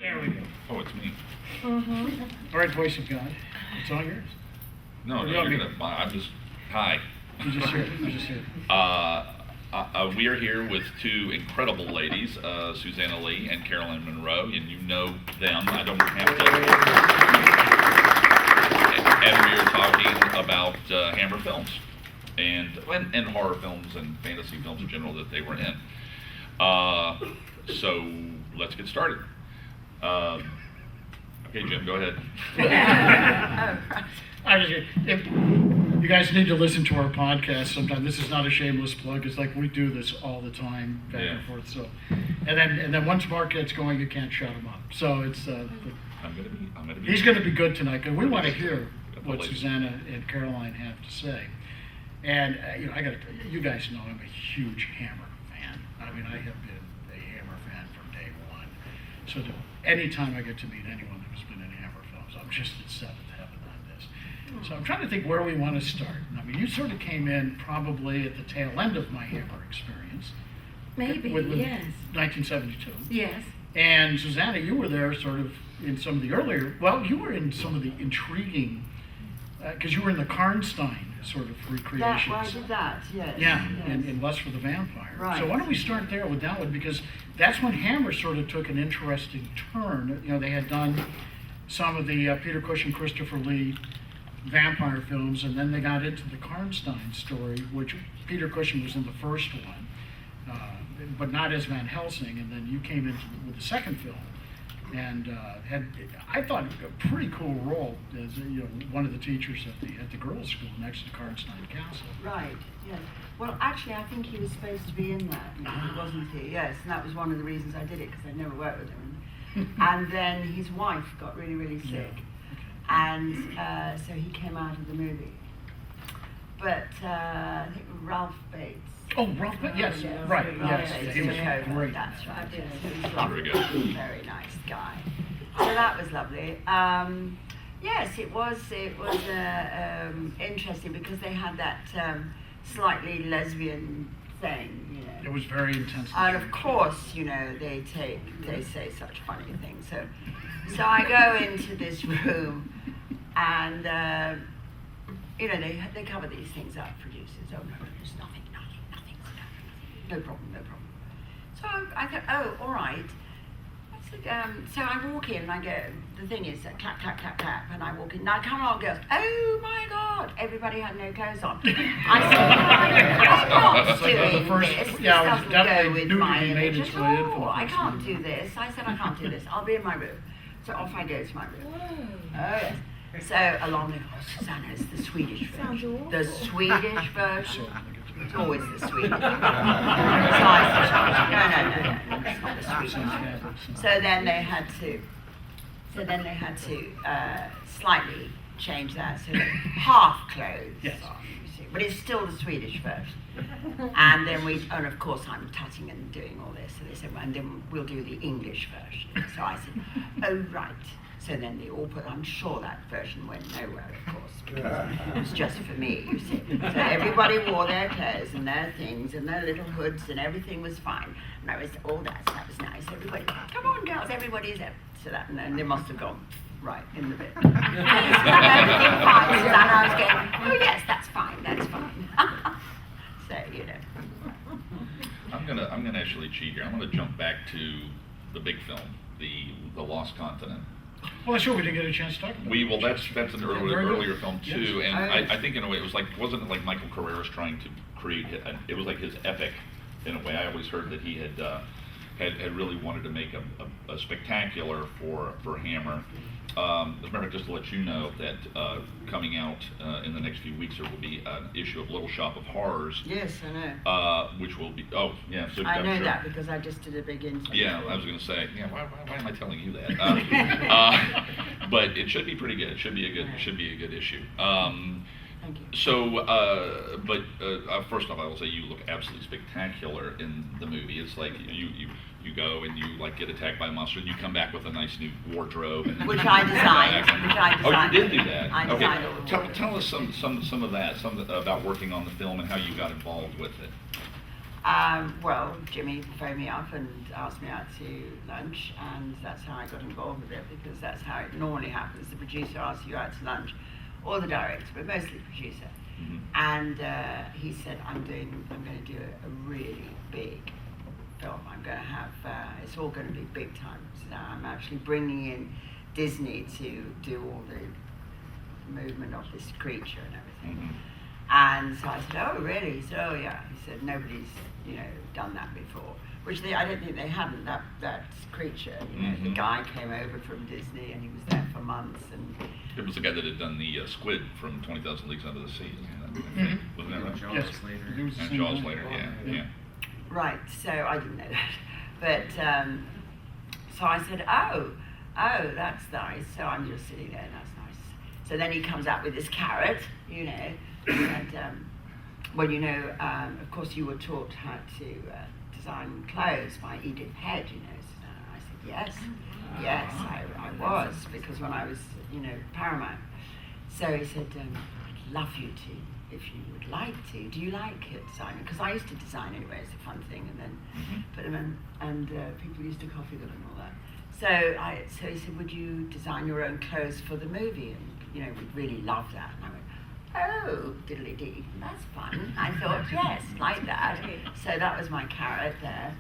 There we go. Oh, it's me. All right, voice of God. It's all yours. No, You no, want you're me- gonna. I'm just. Hi. You just hear it. You just hear it. We are here with two incredible ladies, Suzanna Leigh and Caroline Munroe, and you know them. I don't have to. And we are talking about Hammer films and horror films and fantasy films in general that they were in. So let's get started. Okay, Jim, go ahead. If you guys need to listen to our podcast sometime. This is not a shameless plug. It's like we do this all the time, back and forth. So, and then once Mark gets going, you can't shut him up. So it's. I'm gonna be. He's going to be good tonight because we want to hear what Susanna and Caroline have to say. And I got to tell you, you guys know I'm a huge Hammer fan. I mean, I have been a Hammer fan from day one. So anytime I get to meet anyone who's been in Hammer films, I'm just in seventh heaven on this. So I'm trying to think where we want to start. I mean, you sort of came in probably at the tail end of my Hammer experience. Maybe, yes. 1972. Yes. And Susanna, you were there sort of in some of the earlier, well, you were in some of the intriguing, because you were in the Karnstein sort of recreations. Well, I did that, yes. Yeah, yes. in Lust for the Vampire. Right. So why don't we start there with that one, because that's when Hammer sort of took an interesting turn. They had done some of the Peter Cushing, Christopher Lee vampire films, and then they got into the Karnstein story, which Peter Cushing was in the first one, but not as Van Helsing, and then you came in with the second film, and had, I thought, a pretty cool role as one of the teachers at the girls' school next to Karnstein Castle. Right, yes. Well, actually, I think he was supposed to be in that, wasn't he? Yes, and that was one of the reasons I did it, because I'd never worked with him. And then his wife got really, really sick, and so he came out of the movie. But I think Ralph Bates. Oh, Ralph Bates, yes, Yes, right, Ralph yes, Bates he was took over, great. That's right. Yes, he was Very lovely, good. very nice guy. So that was lovely. Yes, it was interesting because they had that slightly lesbian thing, It was very intense. And of course, they say such funny things. So I go into this room, and they cover these things up. Producers, oh no, there's nothing's no problem. So I go, oh, all right. I said, so I walk in, and I go. The thing is, clap, clap, clap, clap, and I walk in. Now come on, girls. Oh my God! Everybody had no clothes on. I said, I'm not doing this. This doesn't go with my image at all. I can't do this. I said, I can't do this. I'll be in my room. So off I go to my room. Oh yes. So along the Susanna is the Swedish version. The Swedish version. It's always the Swedish. So I said, no, it's not the Swedish version. So then they had to slightly change that, so half clothes on, you see. But it's still the Swedish version. And then and of course I'm tutting and doing all this. So they said, and then we'll do the English version. So I said, oh right. So then they all I'm sure that version went nowhere, of course, because it was just for me, you see. So everybody wore their clothes and their things and their little hoods, and everything was fine. And I was, that was nice. Everybody, come on girls, everybody's there. So that, and then they must have gone right in the bit. And everything fine. So then I was going, oh yes, that's fine. So, I'm gonna actually cheat here. I'm gonna jump back to the big film, the Lost Continent. Well, sure, we didn't get a chance to talk about it. Well, that's an earlier film too, Yes. and I think in a way it wasn't like Michael Carrera's trying to create it was like his epic in a way. I always heard that he had really wanted to make a spectacular for Hammer. As a matter of fact, just to let you know that coming out in the next few weeks there will be an issue of Little Shop of Horrors. yes, I know. Which will be so I know sure. that because I just did a big interview. Yeah, I was going to say, why am I telling you that? But it should be pretty good. It should be a good issue. Thank you. So, first off, I will say you look absolutely spectacular in the movie. It's like you go and you like get attacked by a monster, and you come back with a nice new wardrobe. Which I designed. Oh, you did do that. I designed all the Tell us some of that, about working on the film and how you got involved with it. Well, Jimmy phoned me up and asked me out to lunch, and that's how I got involved with it, because that's how it normally happens. The producer asks you out to lunch, or the director, but mostly the producer. Mhm. And he said, I'm going to do a really big film. I'm going to have, it's all going to be big time. So I'm actually bringing in Disney to do all the movement of this creature and everything. Mhm. And so I said, oh, really? He said, oh, yeah. He said, nobody's, done that before. Which I don't think they hadn't, that creature. The Mhm. guy came over from Disney and he was there for months. And It was the guy that had done the squid from 20,000 Leagues Under the Sea. Mhm. Wasn't that right? Jaws Yes. later. It was the And same Jaws guy. later, yeah, Yeah. yeah. right, so I didn't know that. But so I said, oh, that's nice. So I'm just sitting there, that's nice. So then he comes out with this carrot, and of course you were taught how to design clothes by Edith Head, So I said, yes, I was, because when I was, Paramount. So he said, I'd love you to, if you would like to. Do you like designing? Because I used to design anyway, it's a fun thing, and then Mhm. put them in, and people used to copy them and all that. So he said, would you design your own clothes for the movie? And, we'd really love that. And I went, oh, diddly-dee, that's fun. I thought, yes, like that. So that was my carrot there.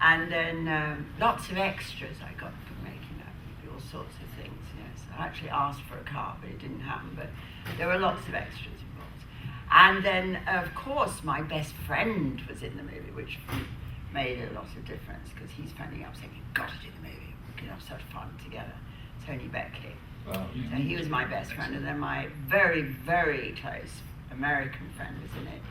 And then lots of extras I got for making that movie, all sorts of things, yes. I actually asked for a car, but it didn't happen, but there were lots of extras involved. And then, of course, my best friend was in the movie, which made a lot of difference, because he's phoning up saying, you've got to do the movie, we can have such fun together. Tony Beckley. Oh, So he was my best friend, and then my very, very close American friend was in it,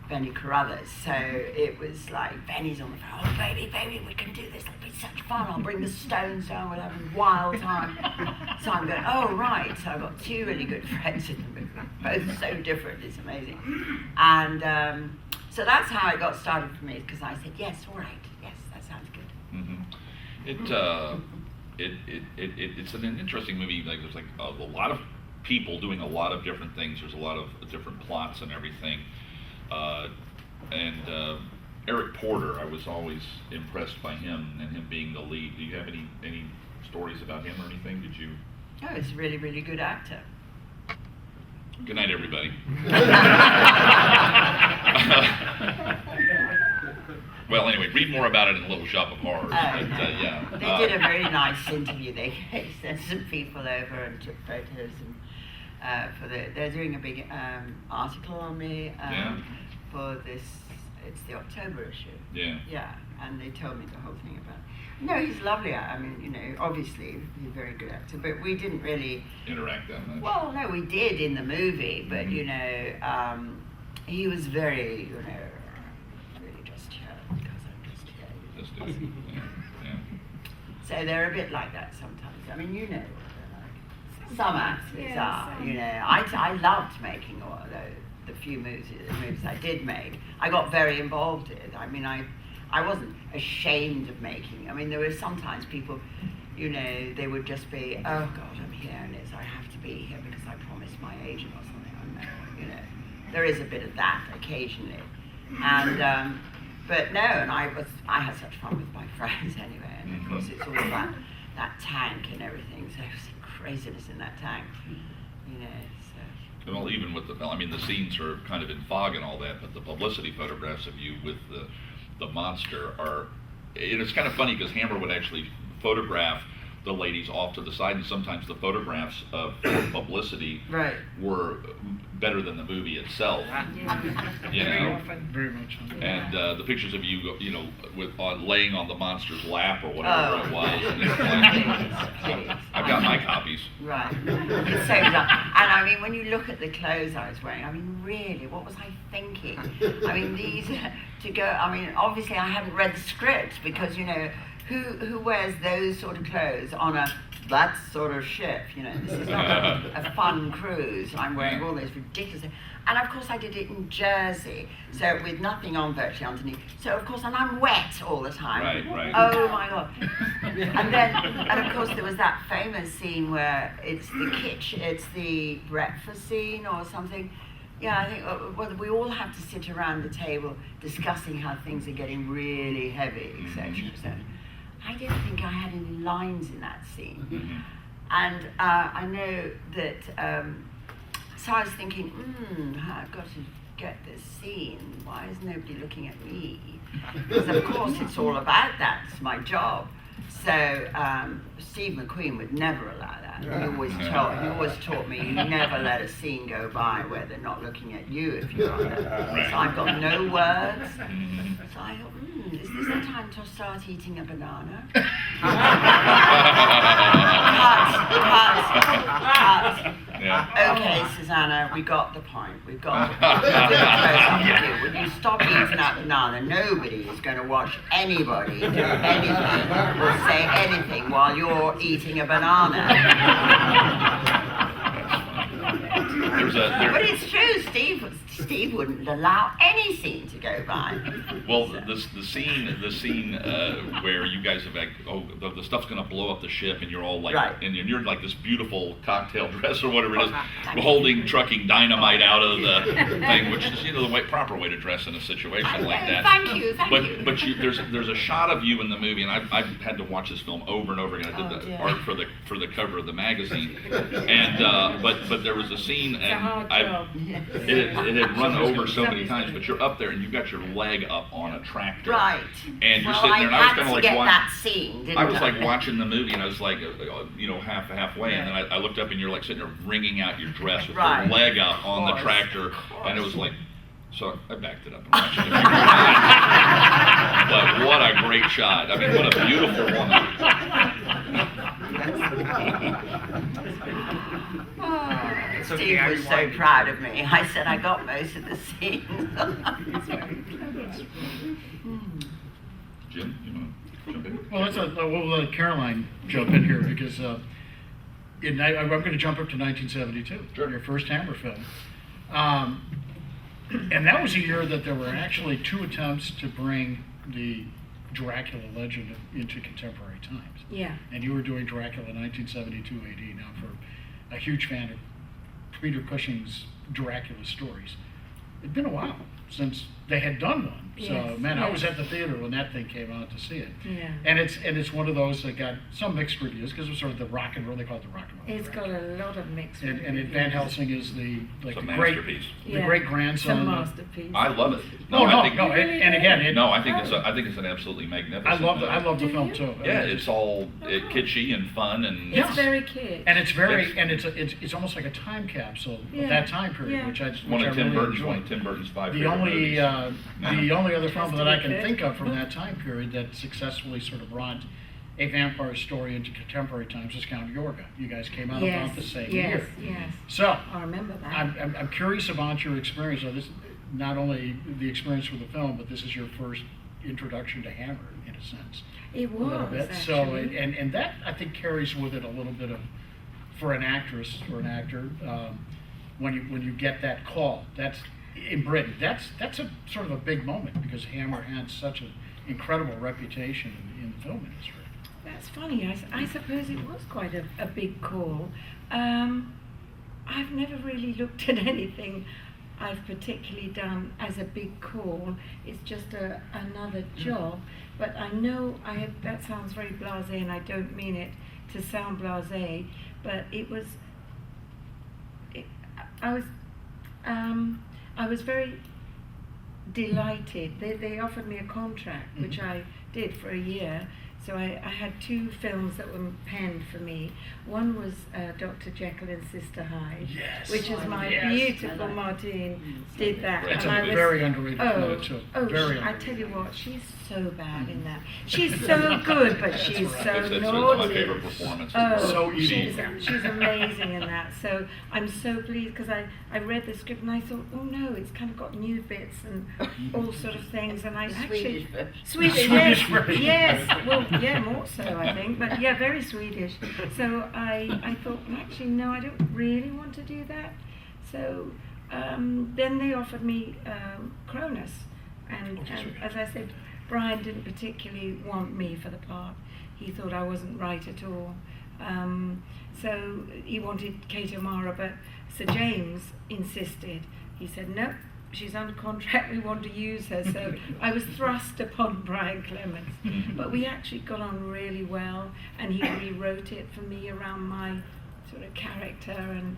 Benny Carruthers. So it was like, Benny's on the phone, oh baby, we can do this, it'll be such fun, I'll bring the Stones down, we'll have a wild time. So I'm going, oh right, so I've got two really good friends in the movie, both so different, it's amazing. And so that's how it got started for me, because I said, yes, all right, yes, that sounds good. Mhm. It's an interesting movie. Like there's like a lot of people doing a lot of different things. There's a lot of different plots and everything. Eric Porter, I was always impressed by him and him being the lead. Do you have any stories about him or anything? Did you? Oh, he's a really, really good actor. Good night, everybody. Well, anyway, read more about it in Little Shop of Horrors. But, yeah. They did a very nice interview. They sent some people over and took photos, and they're doing a big article on me Yeah. for this. It's the October issue. Yeah. Yeah, and they told me the whole thing about. No, he's lovely. I mean, obviously he's a very good actor, but we didn't really. Interact that much. Well, no, we did in the movie, but Mhm. he was very, really just here because I'm just here. Just do. Yeah. Yeah. So they're a bit like that sometimes. I mean, what they're like. Some actors Yes, are. I loved making all the few movies I did make. I got very involved in it. I mean, I wasn't ashamed of making. I mean, there were sometimes people, they would just be, oh God, I'm here and I have to be here because I promised my agent or something. I know, there is a bit of that occasionally. And, but no, and I had such fun with my friends anyway. And of course, it's all about that tank and everything. So there's some craziness in that tank, so. Well, even with the scenes are kind of in fog and all that, but the publicity photographs of you with the monster are, and it's kind of funny because Hammer would actually photograph the ladies off to the side, and sometimes the photographs for publicity Right. were better than the movie itself. Very often. Very much. And the pictures of you, laying on the monster's lap or whatever it was. And it's like, I've got my copies. Right. It's so bizarre. And I mean, when you look at the clothes I was wearing, I mean, really, what was I thinking? I mean, these obviously I hadn't read the script because, who wears those sort of clothes on that sort of ship? This is not a fun cruise. I'm wearing all those ridiculous things. And of course I did it in Jersey, so with nothing on virtually underneath. So of course, and I'm wet all the time. Right. Oh my God. And of course there was that famous scene where it's the kitchen, it's the breakfast scene or something, Yeah, I think well, we all have to sit around the table discussing how things are getting really heavy, etc. So I didn't think I had any lines in that scene. And I know that, so I was thinking, I've got to get this scene. Why is nobody looking at me? Because of course it's all about that, it's my job. So Steve McQueen would never allow that. He always taught me, you never let a scene go by where they're not looking at you if you're on it. So I've got no words. So I thought, is this the time to start eating a banana? Cut. Yeah. Okay, Susanna, we got the point. We've got it. When you stop eating that banana, nobody is going to watch anybody do anything or say anything while you're eating a banana. But it's true, Steve wouldn't allow any scene to go by. Well, the scene where you guys have the stuff's gonna blow up the ship, and you're all like, and you're like this beautiful cocktail dress or whatever it is, trucking dynamite out of the thing, which is the proper way to dress in a situation like that. Thank you. But there's a shot of you in the movie, and I've had to watch this film over and over again. I did the art for the cover of the magazine, and but there was a scene, and it had run over so many times, but you're up there and you've got your leg up on a tractor, right? And you're sitting there, and I was kind of like that scene, didn't I was like watching the movie, and I was like, halfway, and then I looked up, and you're like sitting there wringing out your dress with your leg up on the tractor, and it was like. So I backed it up and watched it. But what a great shot. I mean, what a beautiful woman. Steve was so proud of me. I said I got most of the scenes. Jim, you want to jump in? Well, we'll let Caroline jump in here because I'm going to jump up to 1972, your first Hammer film. And that was a year that there were actually 2 attempts to bring the Dracula legend into contemporary times. Yeah. And you were doing Dracula 1972 AD. Now, for a huge fan of Peter Cushing's Dracula stories, it'd been a while since they had done one. So, I was at the theater when that thing came out to see it. Yeah. And it's one of those that got some mixed reviews because it was sort of the rock and roll. They call it the rock and roll. It's got a lot of mixed reviews. And Van Helsing is the masterpiece. great grandson. It's a masterpiece. I love it. I think it's an absolutely magnificent. I love the film too. Yeah, it's all kitschy and fun, and it's very kitsch. And it's almost like a time capsule of that time period, which I really enjoyed. Tim Burton's 5 The only other film that I can think of from that time period that successfully sort of brought a vampire story into contemporary times is Count Yorga. You guys came out about the same year. Yes. So I remember that. I'm curious about your experience. So this not only the experience with the film, but this is your first introduction to Hammer in a sense. It was a little bit. Actually. So and that I think carries with it a little bit of for an actress or an actor when you get that call. That's in Britain. That's a sort of a big moment because Hammer had such an incredible reputation in the film industry. That's funny. I suppose it was quite a big call. I've never really looked at anything I've particularly done as a big call. It's just another job. But I know that sounds very blasé, and I don't mean it to sound blasé, but I was very delighted. They offered me a contract, which I did for a year. So I had 2 films that were penned for me. One was Dr. Jekyll and Sister Hyde, which is my beautiful Martine did that. It's very underrated film too. I tell you what, she's so bad in that. She's so good, but she's so naughty. It's my favorite performance. So easy. She's amazing in that. So I'm so pleased because I read the script and I thought, oh no, it's kind of got new bits and all sort of things. And I actually Swedish, yes. Well, yeah, more so I think, but yeah, very Swedish. So I thought, well, actually, no, I don't really want to do that. So then they offered me Cronus, and as I said, Brian didn't particularly want me for the part. He thought I wasn't right at all. So he wanted Kate O'Mara, but Sir James insisted. He said, no, she's under contract, we want to use her. So I was thrust upon Brian Clements. But we actually got on really well, and he rewrote it for me around my sort of character, and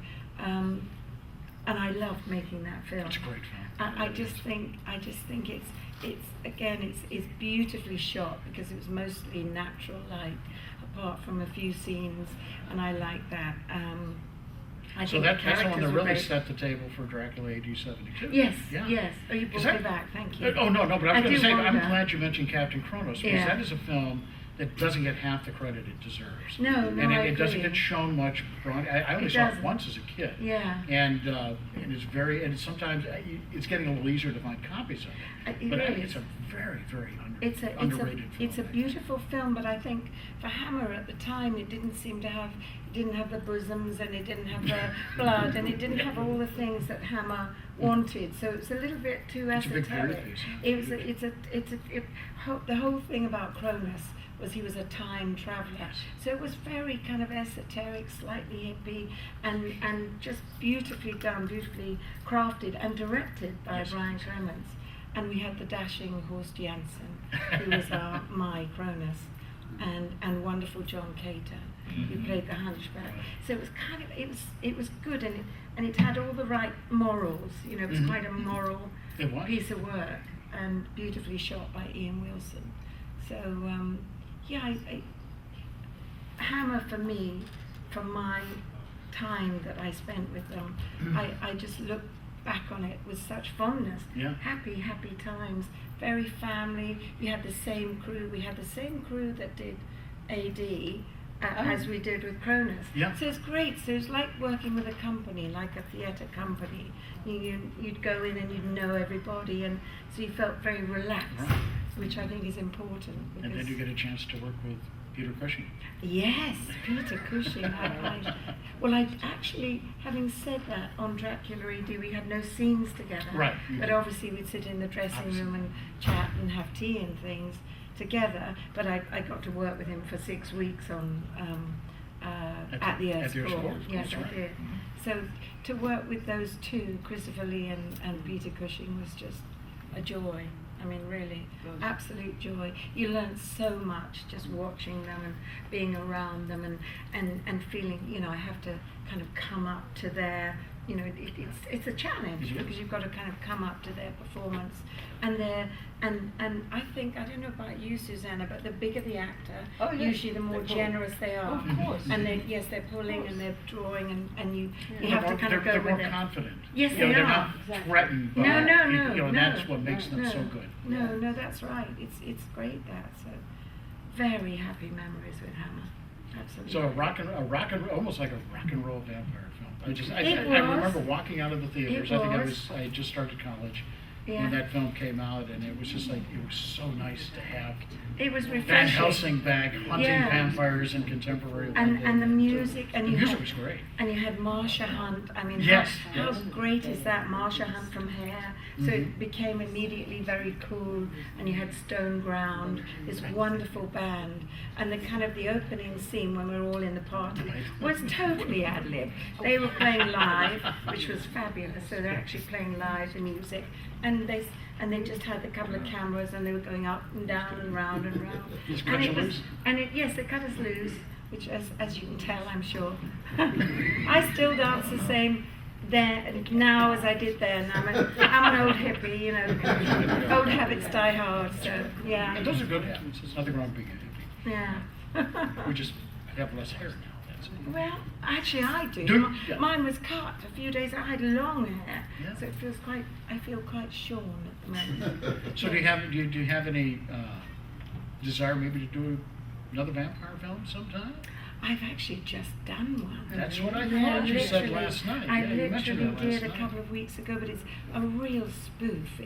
I loved making that film. It's a great film. I just think it's beautifully shot, because it was mostly natural light, apart from a few scenes, and I like that. I So think that's the one characters that were really great. set the table for Dracula AD 72. Yes, Yeah. yes. Oh, you brought Is that- me back. Thank you. Oh, no, but I was going do to say, I'm wonder. glad you mentioned Captain Kronos, because Yeah. that is a film that doesn't get half the credit it deserves. No, And I it doesn't agree. get shown much. I only It saw it doesn't. once as a kid. Yeah. And it's sometimes, it's getting a little easier to find copies of it. It But really it's is. a very, very It's underrated film. a beautiful film, but I think for Hammer at the time it didn't have the bosoms, and it didn't have the blood, and it didn't have all the things that Hammer wanted. So it's a little bit too It's a big esoteric. period piece, yeah. The whole thing about Cronus was he was a time traveler. So it was very kind of esoteric, slightly hippie, and just beautifully done, beautifully crafted, and directed by Yes. Brian Clements. And we had the dashing Horst Janssen, who was my Cronus, and wonderful John Cater, who played the Hunchback. So it was it was good, and it had all the right morals. You know, it was quite a moral It was. piece of work, and beautifully shot by Ian Wilson. So Hammer for me, from my time that I spent with them, I just look back on it with such fondness. Yeah. Happy times, very family. We had the same crew. We had the same crew that did AD as we did with Cronus. Yeah. So it's great. So it's like working with a company, like a theatre company. You'd go in and you'd know everybody, and so you felt very relaxed, Right. which I think is important. And then because- you get a chance to work with Peter Cushing. Yes, Peter Cushing. I actually, having said that, on Dracula AD we had no scenes together. Right. But obviously we'd sit in the dressing room and chat and have tea and things together. But I got to work with him for 6 weeks on at the Earth's Core. Yes, I did. So to work with those two, Christopher Lee and Peter Cushing, was just a joy. I mean, really, absolute joy. You learn so much just watching them and being around them, and feeling, you know, I have to kind of come up to their, you know, it's a challenge, because you've got to kind of come up to their performance, and I think, I don't know about you, Susanna, but the bigger the actor, Oh, yes. usually the more They pull. generous they are. Of course. And they're pulling and they're drawing, and you Yeah. have to kind of go They're with more it. confident. Yes, You know, they they're are. not Exactly. threatened by No, people, no, and no. that's what makes them no, so good. No, that's right. It's great that. So very happy memories with Hammer. Absolutely. So almost like a rock and roll vampire film. I It remember was. walking out of the theaters. It I think was. I had just started college Yeah. when that film came out, and it was just like, it was so nice to have It was Van refreshing. Helsing back hunting Yeah. vampires in contemporary And London. the music, and The you music had, was great. and you had Marsha Hunt. I mean, Yes, how yes. great is that? Marsha Hunt from Hair. So it became immediately very cool, and you had Stone Ground, this wonderful band, and the kind of the opening scene when we were all in the party was totally ad lib. They were playing live, which was fabulous. So they're actually playing live the music, and they just had a couple of cameras, and they were going up and down and round and round. Just And cut you it was, loose? and it, yes, they cut us loose, which, as you can tell, I'm sure. I still dance the same there now as I did then. I'm an old hippie, you know. Old habits die hard, so And yeah, those are good habits. There's nothing wrong with being a hippie. yeah. We just have less hair now. That's all. Well, actually, I do. Do you? Yeah. Mine was cut a few days. I had long hair, Yeah. so I feel quite shorn at the moment. So do you have any desire maybe to do another vampire film sometime? I've actually just done one. That's what I Yeah, thought you said literally. last night. I Yeah, you mentioned literally it last did a night. couple of weeks ago, but it's a real spoof.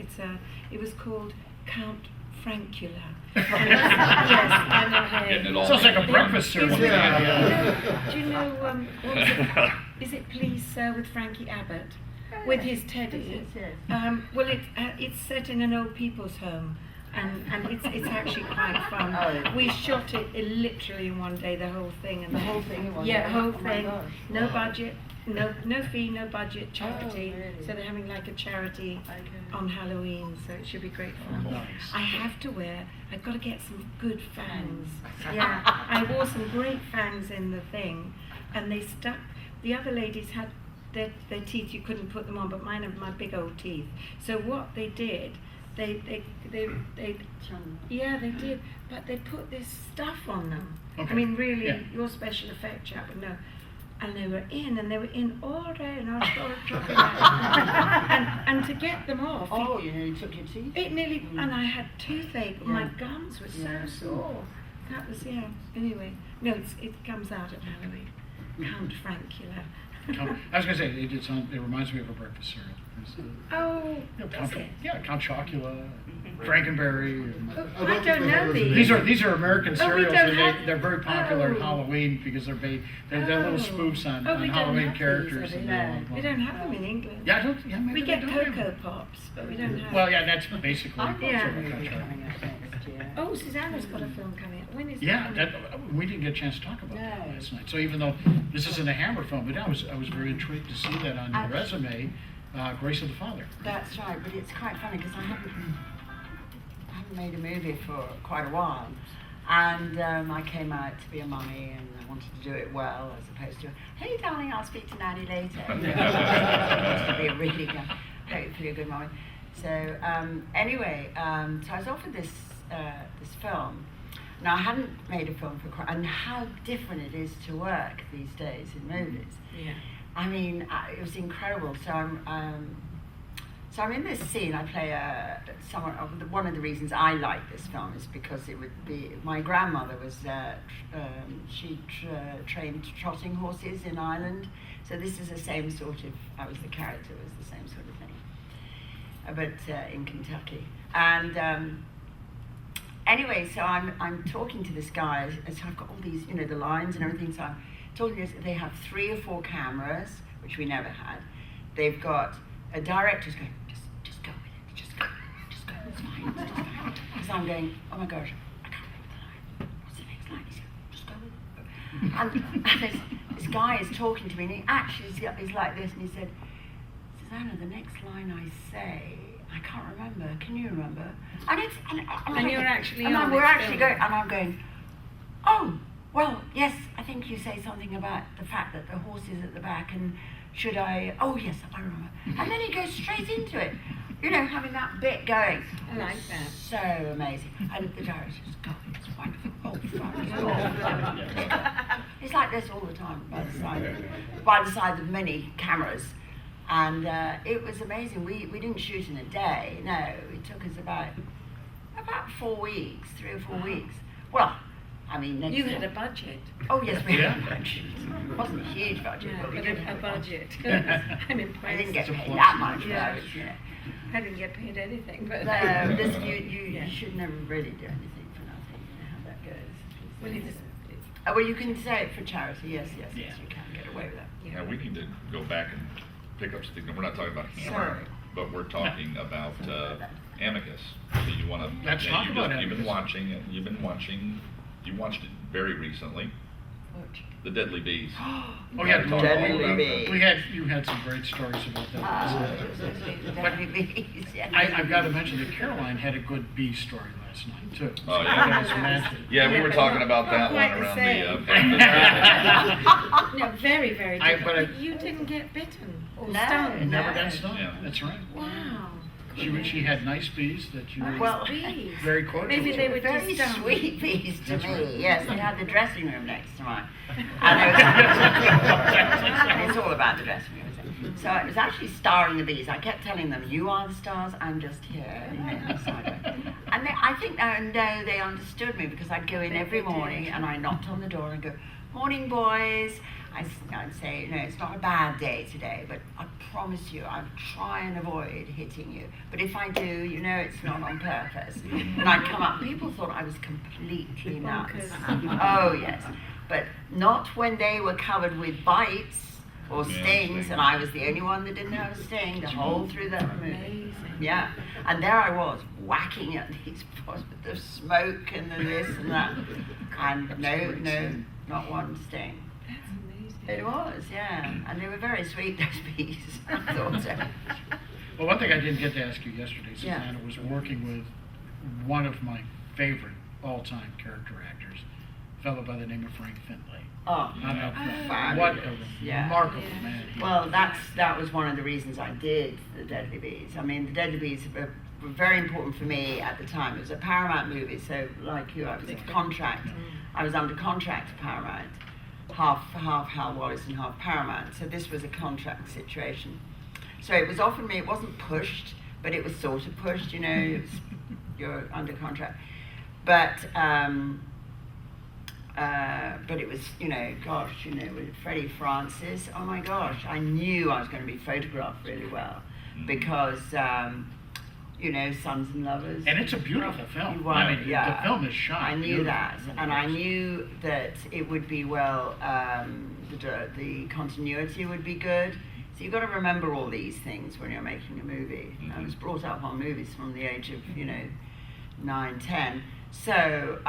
It was called Count Francula. And yes, I know. Getting it all Sounds like a mixed. breakfast cereal. Do you know, what was it? Is it Please Sir with Frankie Abbott? With his teddy. Yes, yes. Well, it's set in an old people's home. and it's actually quite fun. Oh. We shot it literally in one day, the whole thing, and The whole thing in one yeah, day? whole Oh my thing, gosh. no budget, no fee, no budget, charity. Oh, really? So they're having like a charity Okay. on Halloween, so it should be great fun. Nice. I have to wear. I've got to get some good fangs. Yeah, I wore some great fangs in the thing, and they stuck. The other ladies had their teeth. You couldn't put them on, but mine have my big old teeth. So what they did, they yeah, they did, but they put this stuff on them. Okay. I mean, really, Yeah. your special effect chap would know. And they were in all day, and I started talking about it. And to get them off, Oh, you nearly took your teeth? it nearly, and I had toothache, and my Yeah. gums were Yeah. so sore. That was, yeah, anyway. No, it comes out at Halloween. Count Francula. I was gonna say, it reminds me of a breakfast cereal. Oh, Count, does it? yeah, Count Chocula, Frankenberry. And, I don't know these. these are American Oh, we cereals, don't and have- they're very popular at oh. Halloween because they're little spoofs on, Oh, we don't Halloween have these, characters. are and they? they're all- We don't have them in England. Yeah, maybe We they get don't have Cocoa them. Pops, but we don't have. Well, yeah, that's basically. I've got Yeah. a movie coming up next year. Oh, Susanna's got a film coming out. When is it Yeah, coming? we didn't get a chance to talk about that No. last night. So even though this isn't a Hammer film, but I was very intrigued to see that on your resume, Grace of the Father. That's right, but it's quite funny because I haven't made a movie for quite a while, and I came out to be a mummy, and I wanted to do it well as opposed to, hey darling, I'll speak to Nanny later. I wanted to be a really hopefully a good mummy. So anyway, so I was offered this film. Now I hadn't made a film for quite, and how different it is to work these days in movies. Yeah. I mean, it was incredible. So I'm in this scene. I play someone. One of the reasons I like this film is because it would be my grandmother was she trained trotting horses in Ireland. So this is the same sort of. I was the character was the same sort of thing, but in Kentucky. And anyway, so I'm talking to this guy. So I've got all these, the lines and everything. So I'm talking to this. They have 3 or 4 cameras, which we never had. They've got a director's going, just go with it, just go, it's fine, it's fine. Because I'm going, oh my gosh, I can't remember the line. What's the next line? He said, just go with it. And this guy is talking to me, and he actually is like this, and he said, Susanna, the next line I say, I can't remember. Can you remember? And it's And you're actually and on we're this actually film. going, and I'm going, oh, well, yes, I think you say something about the fact that the horse is at the back, and should I? Oh yes, I remember. And then he goes straight into it, having that bit going. I like that. So amazing. And the director just goes, it's wonderful. Oh, fuck. It's like this all the time by the side of many cameras. And it was amazing. We didn't shoot in a day. No, it took us about 4 weeks, 3 or 4 weeks. Well, I mean, next You year. had a budget. Oh yes, we Yeah. had a budget. It wasn't a huge budget, Yeah, but we but did a have a budget. budget. I'm impressed. I didn't get It's a paid plus. that much Yeah. for it, I didn't get paid anything, but No, this Yeah. you should never really do anything for nothing. You know how that goes. Well, it's, Well, you can say it for charity. Yes, Yeah. you can get away with that. yeah. Yeah, we need to go back and pick up something. We're not talking about Hammer, Sorry. but we're talking about Amicus. So you want to? Let's talk about You've been Amicus. watching it. You watched it very recently. The Deadly Bees. Oh You yeah, wanna talk Deadly all about Bees. you had some great stories about that. Deadly bees, yeah. I've got to mention that Caroline had a good bee story last night too. Oh, yeah? That was magic. Yeah, we were talking about that one Quite the around same. the. No, very, very I- different. but I- But you didn't get bitten or No, stung. Never No. got stung. Yeah. That's right. Wow. She had nice bees that you were Well, Bees. very cordial. Maybe to. they were Very just sweet bees to That's me. right. Yes, they had the dressing room next to mine. And it's all about the dressing room. Isn't it? So it was actually starring the bees. I kept telling them, "You are the stars. I'm just here." And I think now they understood me because I'd go in every morning and I knocked on the door and go, "Morning, boys." I'd say, it's not a bad day today, but I promise you, I'll try and avoid hitting you. But if I do, it's not on purpose. And I'd come up, people thought I was completely nuts. Bonkers. Oh, yes. But not when they were covered with bites or Yeah, stings, sting. and I was the only one that didn't have a sting the whole through that movie. Amazing. Yeah, and there I was whacking at these pots with the smoke and the this and that, and no, not one sting. That's amazing. It was, yeah, and they were very sweet, those bees. I thought so. Well, one thing I didn't get to ask you yesterday, Yeah. Susanna, was working with one of my favorite all-time character actors, a fellow by the name of Frank Finlay. Oh, I know, fabulous. what a Yeah. remarkable Yeah. man he Well, was. that was one of the reasons I did The Deadly Bees. I mean, The Deadly Bees were very important for me at the time. It was a Paramount movie, so like you, I was a contract. I was under contract to Paramount, half Hal Wallace and half Paramount. So this was a contract situation. So it was offered me. It wasn't pushed, but it was sort of pushed. You know, it was, you're under contract, but it was, you know, gosh, you know, with Freddie Francis, oh my gosh, I knew I was going to be photographed really well because, you know, Sons and Lovers. And it's a beautiful film. You want I it, mean, yeah. the film is shot. I knew that, beautifully. and I knew that it would be well, the continuity would be good. So you've got to remember all these things when you're making a movie. I was brought up on movies from the age of, you know, 9, 10. So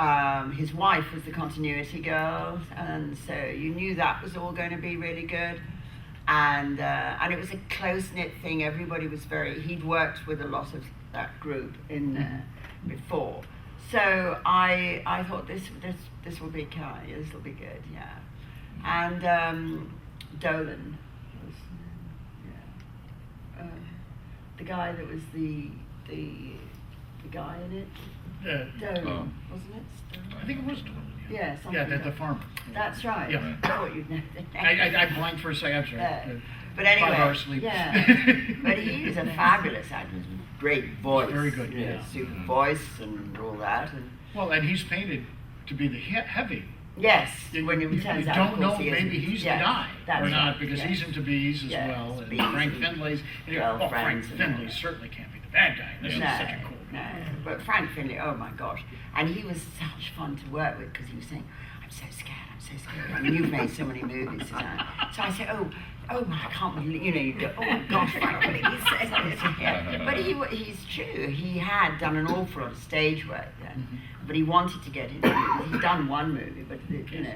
his wife was the continuity girl, and so you knew that was all going to be really good. And it was a close-knit thing. Everybody was he'd worked with a lot of that group in there before. So I thought this will be this will be good, yeah. And Dolan was, yeah. The guy that was the guy in it. Dolan, wasn't it? I think it was Dolan. Yeah, something Yeah, like the that. farmer. That's right. Yeah. I thought you'd know the name. I blanked for a second. I'm sorry. Yeah. But 5 hours anyway, sleep. yeah. But he was a fabulous actor. Great voice. Very good, you know, yeah. super voice and all that. And Well, and he's painted to be the heavy. yes, You, when you, it turns you out, don't of know course, he maybe isn't. he's Yes, the guy that's or not right, because yes. he's into bees as Yes, well. And bees Frank and Finlay's. And well, Frank girlfriends and all Finlay that. certainly can't be the bad guy. This is such a cool No, guy. but Frank Finlay, oh my gosh. And he was such fun to work with because he was saying, I'm so scared. I mean, you've made so many movies, Suzanne. So I said, oh my, I can't believe, you know, you go, oh my gosh, Frank Finlay, he says this. Yeah. But he's true. He had done an awful lot of stage work then, but he wanted to get into movies. He'd done one movie, but, you know.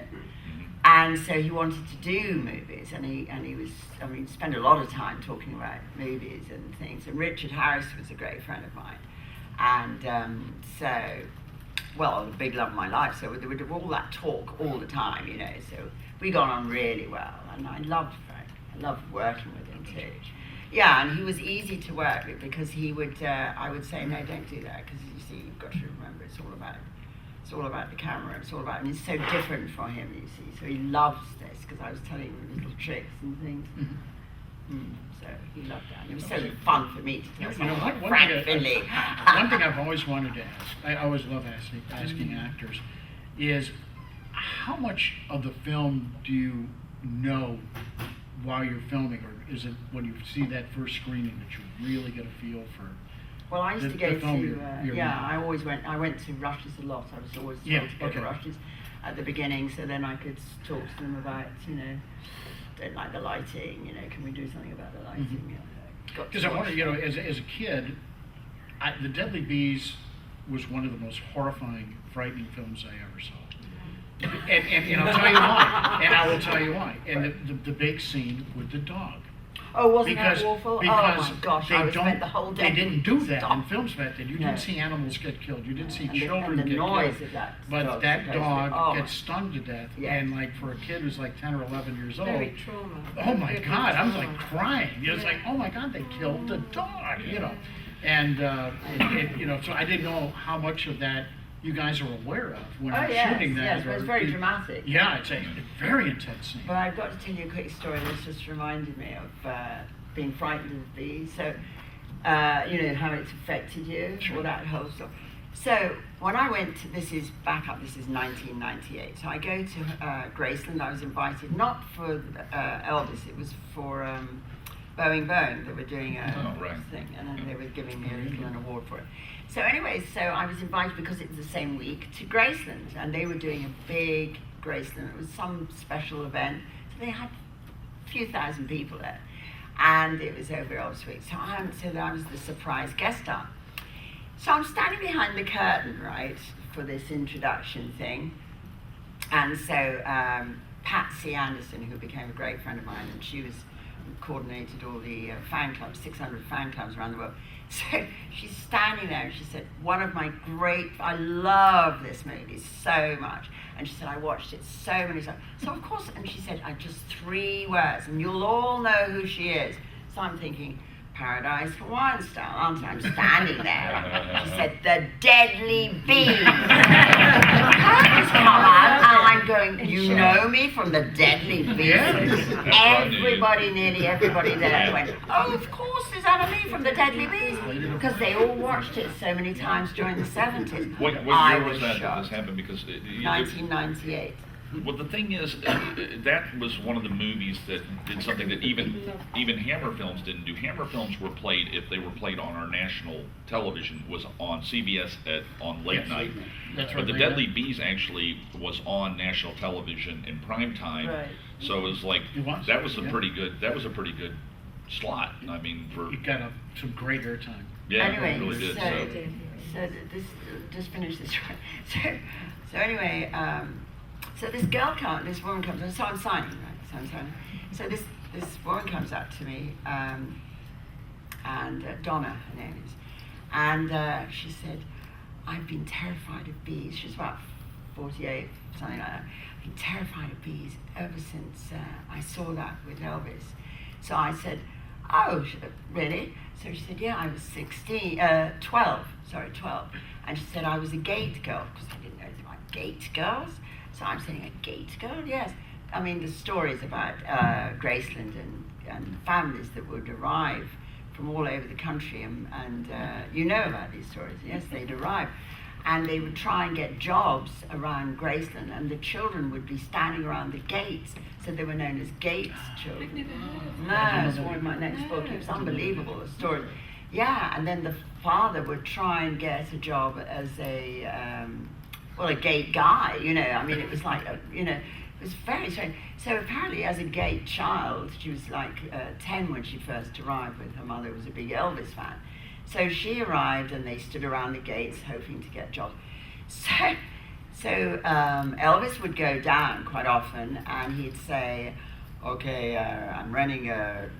And so he wanted to do movies, and he was, I mean, spent a lot of time talking about movies and things. And Richard Harris was a great friend of mine. And well, the big love of my life, so there would have all that talk all the time, you know, so we got on really well, and I loved Frank. I loved working with him too. Yeah, and he was easy to work with because he would, I would say, no, don't do that, because you see, you've got to remember it's all about the camera, it's all about, and it's so different for him, you see, so he loves this, because I was telling him little tricks and things. So he loved that. And it was so fun for me to tell You know, someone like one Frank thing Finlay. one thing I've always wanted to ask, I always love asking actors, is how much of the film do you know while you're filming, or is it when you see that first screening that you really get a feel for? Well, I used the to go film to, you're yeah, in? I went to rushes a lot. I was always Yeah, told to go okay. to rushes at the beginning, so then I could talk to them about, you know, don't like the lighting, you know, can we do something about the lighting? You know, got to Because I wonder, watch you know, it. as a kid, The Deadly Bees was one of the most horrifying, frightening films I ever saw. And I'll tell you why. And I will tell you why. And the big scene with the dog. Oh, wasn't Because, that awful? because oh my gosh, they I was don't, spent the whole day. they didn't do that Stop. in films back then. You No. didn't see animals get killed. You didn't see And the- children and the get noise killed. of that But dog's that supposed to- dog oh my- gets stung to death. Yeah. And like for a kid who's like 10 or 11 years old, Very trauma. oh my Very God, I was trauma. like crying. You know, it's like, oh my God, they killed the dog, you know. And, you know, so I didn't know how much of that you guys are aware of when Oh you're yes, shooting that. yes, but it's very or- dramatic. Yeah, it's a very intense scene. But I've got to tell you a quick story that's just reminded me of being frightened of bees. So, you know, how it's affected you, Sure. all that whole stuff. So, when I went to, this is 1998, so I go to Graceland. I was invited, not for Elvis, it was for Boeing Bone. They were doing a Oh, right. thing, and then they were giving me an award for it. So anyway, so I was invited because it was the same week to Graceland, and they were doing a big Graceland. It was some special event. So they had few thousand people there. And it was over Old Sweet. So I was the surprise guest star. So I'm standing behind the curtain, right, for this introduction thing. And so Patsy Anderson, who became a great friend of mine, and she coordinated all the fan clubs, 600 fan clubs around the world. So she's standing there and she said, I love this movie so much. And she said, I watched it so many times. So of course, and she said, just 3 words, and you'll all know who she is. So I'm thinking, Paradise Hawaiian style, aren't I? I'm standing there. She said, the Deadly Bees. Curtains come out, and I'm going, you know me from the Deadly Bees? Nearly everybody there went, oh, of course, Suzanna Leigh from the Deadly Bees. Because they all watched it so many times during the 70s. What year was that this happened? Because 1998. Well, the thing is, that was one of the movies that did something that even Hammer films didn't do. Hammer films were played, if they were played on our national television, was on CBS on late night. That's but right, the late Deadly night. Bees actually was on national television in prime time. Right. So it was like It was, that was a yeah. pretty good slot. I mean, for You got some great airtime. yeah, Anyway, it really did. so this, just finish this one. So anyway, so this woman comes, so I'm signing, right? So I'm signing. So this woman comes up to me, and Donna, her name is, and she said, I've been terrified of bees. She's about 48, something like that. I've been terrified of bees ever since I saw that with Elvis. So I said, oh, really? So she said, yeah, I was 12. And she said, I was a gate girl, because I didn't know anything about gate girls. So I'm saying, a gate girl? Yes. I mean, the stories about Graceland and families that would arrive from all over the country, and you know about these stories. Yes, they'd arrive. And they would try and get jobs around Graceland, and the children would be standing around the gates, so they were known as Gates children. No, it's one of my next book. It was unbelievable, the story. Yeah, and then the father would try and get a job as a gate guy, you know. I mean, it was like, it was very strange. So apparently, as a gate child, she was like 10 when she first arrived with her mother, who was a big Elvis fan. So she arrived, and they stood around the gates hoping to get jobs. So Elvis would go down quite often, and he'd say, okay, I'm renting the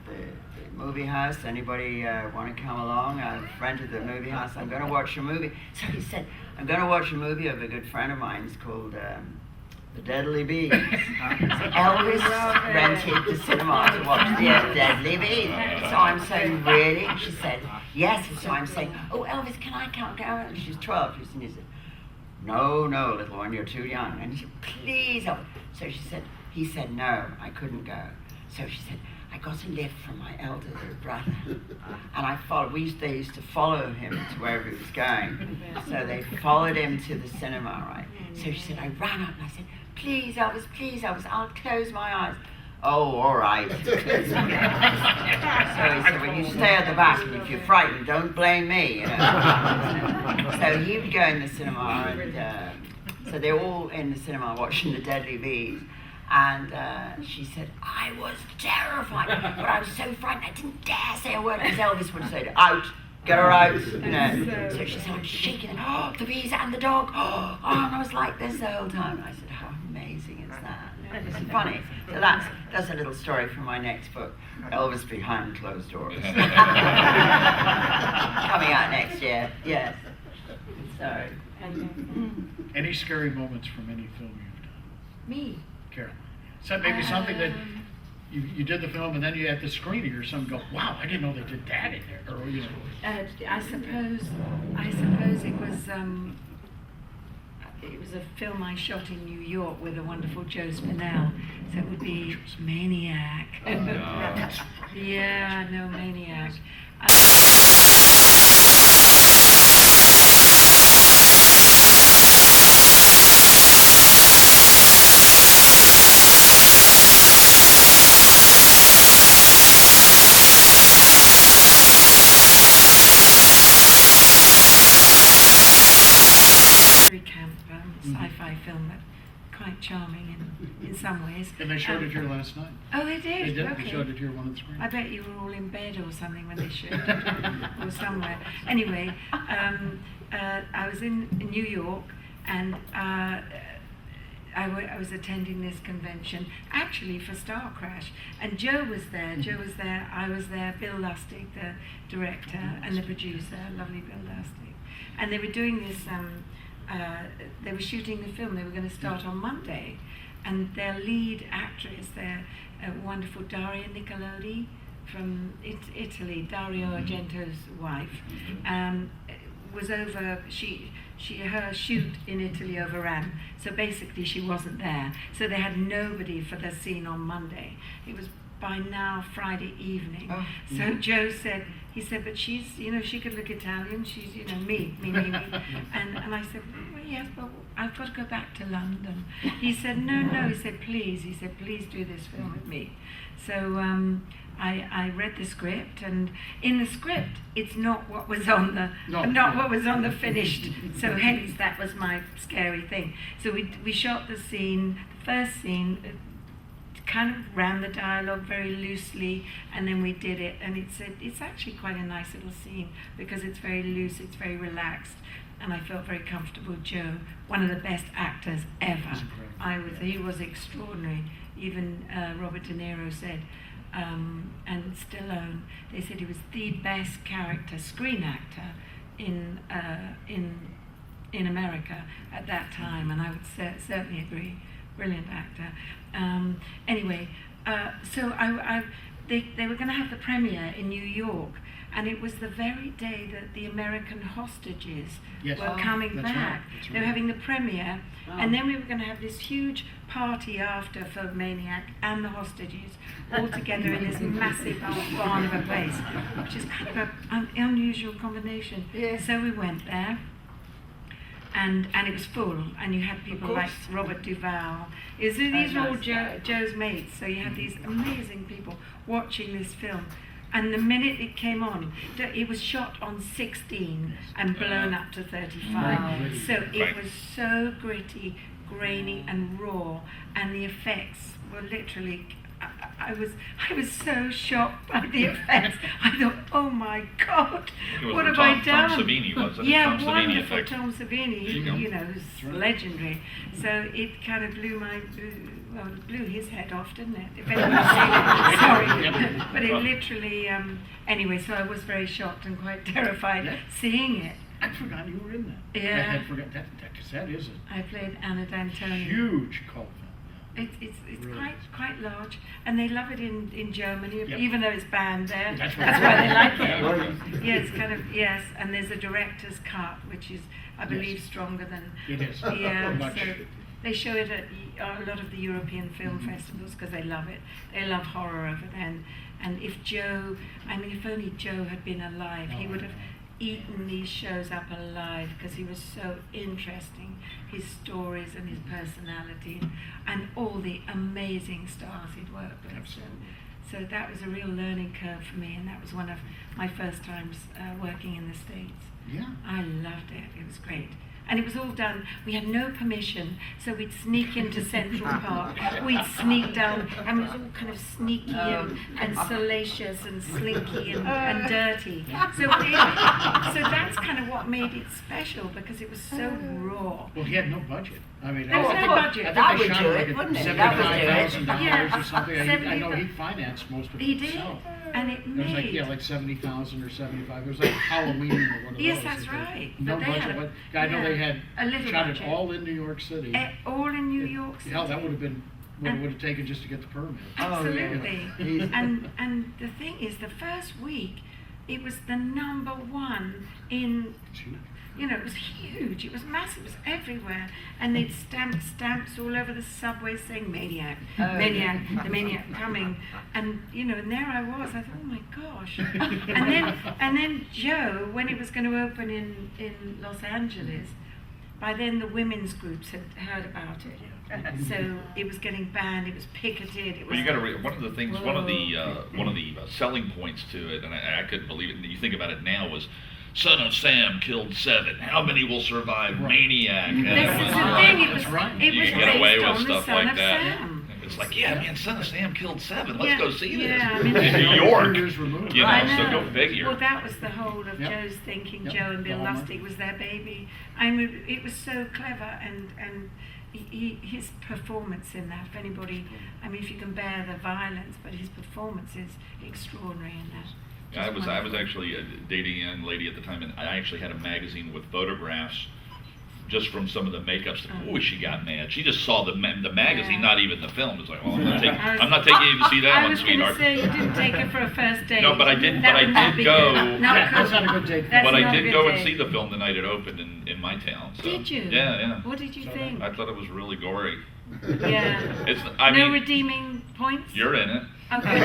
movie house. Anybody want to come along? I've rented the movie house. I'm going to watch a movie. So he said, I'm going to watch a movie of a good friend of mine. It's called The Deadly Bees. So Elvis rented the cinema to watch the Deadly Bees. So I'm saying, really? And she said, yes. And so I'm saying, oh, Elvis, can I come down? And she's 12. And he said, no, little one, you're too young. And she said, please, Elvis. So he said, no, I couldn't go. So she said, I got a lift from my elder brother, and they used to follow him to wherever he was going. So they followed him to the cinema, right? So she said, I ran up and I said, please, Elvis, I'll close my eyes. Oh, all right. So he said, well, you stay at the back, and if you're frightened, don't blame me, you know. So he would go in the cinema, and so they're all in the cinema watching The Deadly Bees. And she said, I was terrified, but I was so frightened I didn't dare say a word, because Elvis would say, out, get her out, you know. So she said, I'm shaking, oh, the bees and the dog, oh, and I was like this the whole time. I said, how amazing is that? It's funny. So that's a little story from my next book, Elvis Behind Closed Doors. Coming out next year, yes. So. Any scary moments from any film you've done? Me? Carol. So maybe something that you did the film and then you had the screening or something, go, wow, I didn't know they did that in there. Or, you know. I suppose it was a film I shot in New York with a wonderful Joe Spinell. So it would be Maniac. Yeah, no, Maniac. Camp sci-fi film that quite quite charming in some ways. And they showed it here last night. Oh, they did? They did, Okay. they showed it here one of the screens. I bet you were all in bed or something when they showed it, or somewhere. Anyway, I was in New York, and I was attending this convention, actually for Star Crash, and Joe was there, I was there, Bill Lustig, the director, and the producer, lovely Bill Lustig. And they were doing this, they were shooting the film, they were going to start on Monday, and their lead actress, their wonderful Daria Nicolodi from Italy, Dario Argento's wife, was over, her shoot in Italy overran, so basically she wasn't there. So they had nobody for the scene on Monday. It was by now Friday evening. Oh. So Joe said, he said, but she's, she could look Italian, she's, me. And I said, well, yes, but I've got to go back to London. He said, no, he said, please do this film with me. So I read the script, and in the script, it's not what was on the what was on the finished. So hence that was my scary thing. So we shot the first scene, kind of ran the dialogue very loosely, and then we did it, and it's actually quite a nice little scene because it's very loose, it's very relaxed, and I felt very comfortable. Joe, one of the best actors ever. He was extraordinary. Even Robert De Niro said. And Stallone, they said he was the best screen actor in America at that time, and I would certainly agree. Brilliant actor. Anyway, so they were going to have the premiere in New York, and it was the very day that the American hostages were coming that's back. Right. They were having the premiere, and then we were going to have this huge party after for Maniac and the hostages all together in this massive barn of a place, which is kind of an unusual combination. Yes. So we went there. And it was full, and you had people like Robert Duvall. These are all Joe's mates, so you had these amazing people watching this film. And the minute it came on, it was shot on 16 and blown up to 35. Wow. So it was so gritty, grainy, and raw, and the effects were literally. I was so shocked by the effects. I thought, oh my God, what have I done? Tom Savini, wasn't it? Yeah, Tom Savini wonderful effect. Tom Savini. Who's legendary. So it kind of blew his head off, didn't it? If anyone's seen it, sorry, but it literally. Anyway, so I was very shocked and quite terrified seeing it. I'd forgotten you were in that. Yeah. I had forgotten that because that is I played Anna a D'Antoni. huge cult film. It's Really? quite large, and they love it in Germany, Yep. even though it's banned there. That's That's right. why they like Yeah. it. Yeah, it's kind of and there's a director's cut, which is I believe stronger than. It is. Yeah, Much. so they show it at a lot of the European film festivals because they love it. They love horror over there, and if only Joe had been alive, he would have eaten these shows up alive because he was so interesting, his stories and his personality, and all the amazing stars he'd worked with. So that was a real learning curve for me, and that was one of my first times working in the States. Yeah. I loved it. It was great. And it was all done, we had no permission, so we'd sneak into Central Park, we'd sneak down, and it was all kind of sneaky and salacious and slinky and dirty. So that's kind of what made it special, because it was so raw. Well, he had no budget. I mean, There was I no think- budget. I think That they would shot do like it, wouldn't it? $75,000 or something. I know 70,000. he financed most of it He did, himself. and it It was like, made. like 70,000 or 75. It was like Halloween or one of those. Yes, that's right. No But they budget. had I know they had a little shot budget. it all in New York City. All in New York City. Hell, that would have been what it And- would have taken just to get the permit. Absolutely. yeah. And the thing is, the first week, it was the #1 in. It was huge. It was massive. It was everywhere, and they'd stamps all over the subway saying "Maniac, Maniac, the Maniac coming," and and there I was. I thought, oh my gosh. and then Joe, when it was going to open in Los Angeles, by then the women's groups had heard about it. So it was getting banned. It was picketed. It was. Well, you got to one of the things, one of the selling points to it, and I couldn't believe it. And you think about it now was Son of Sam killed 7. How many will survive? Right. Maniac. And This it is was the like, thing. It That's was, right. it you was can get away based with on the stuff Son like of that. Sam. It's like, yeah, man, Son of Sam killed 7. Let's Yeah, go see this. yeah, I mean- In New York. Years removed. You know, I so know. go figure. Well, that was the whole of Yep. Joe's thinking. Yep. Joe and Bill The hallmark. Lustig was their baby. I mean, it was so clever, and his performance in that. If anybody, I mean, if you can bear the violence, but his performance is extraordinary in that. I Just was wonderful. actually dating a young lady at the time, and I actually had a magazine with photographs just from some of the makeups. Oh, she got mad. She just saw the magazine, Yeah. not even the film. It's like, well, I'm not taking you to see that I one, was sweetheart. going to say you didn't take her for a first date. No, but I did- That but I would not did be go- good. Not Yeah, that's good. not a good date. That's But I not a did good go and date. see the film the night it opened in my town. So. Did you? Yeah, yeah. What did you So think? I thought it was really gory. Yeah. It's, I No mean, redeeming points? you're in it. Okay.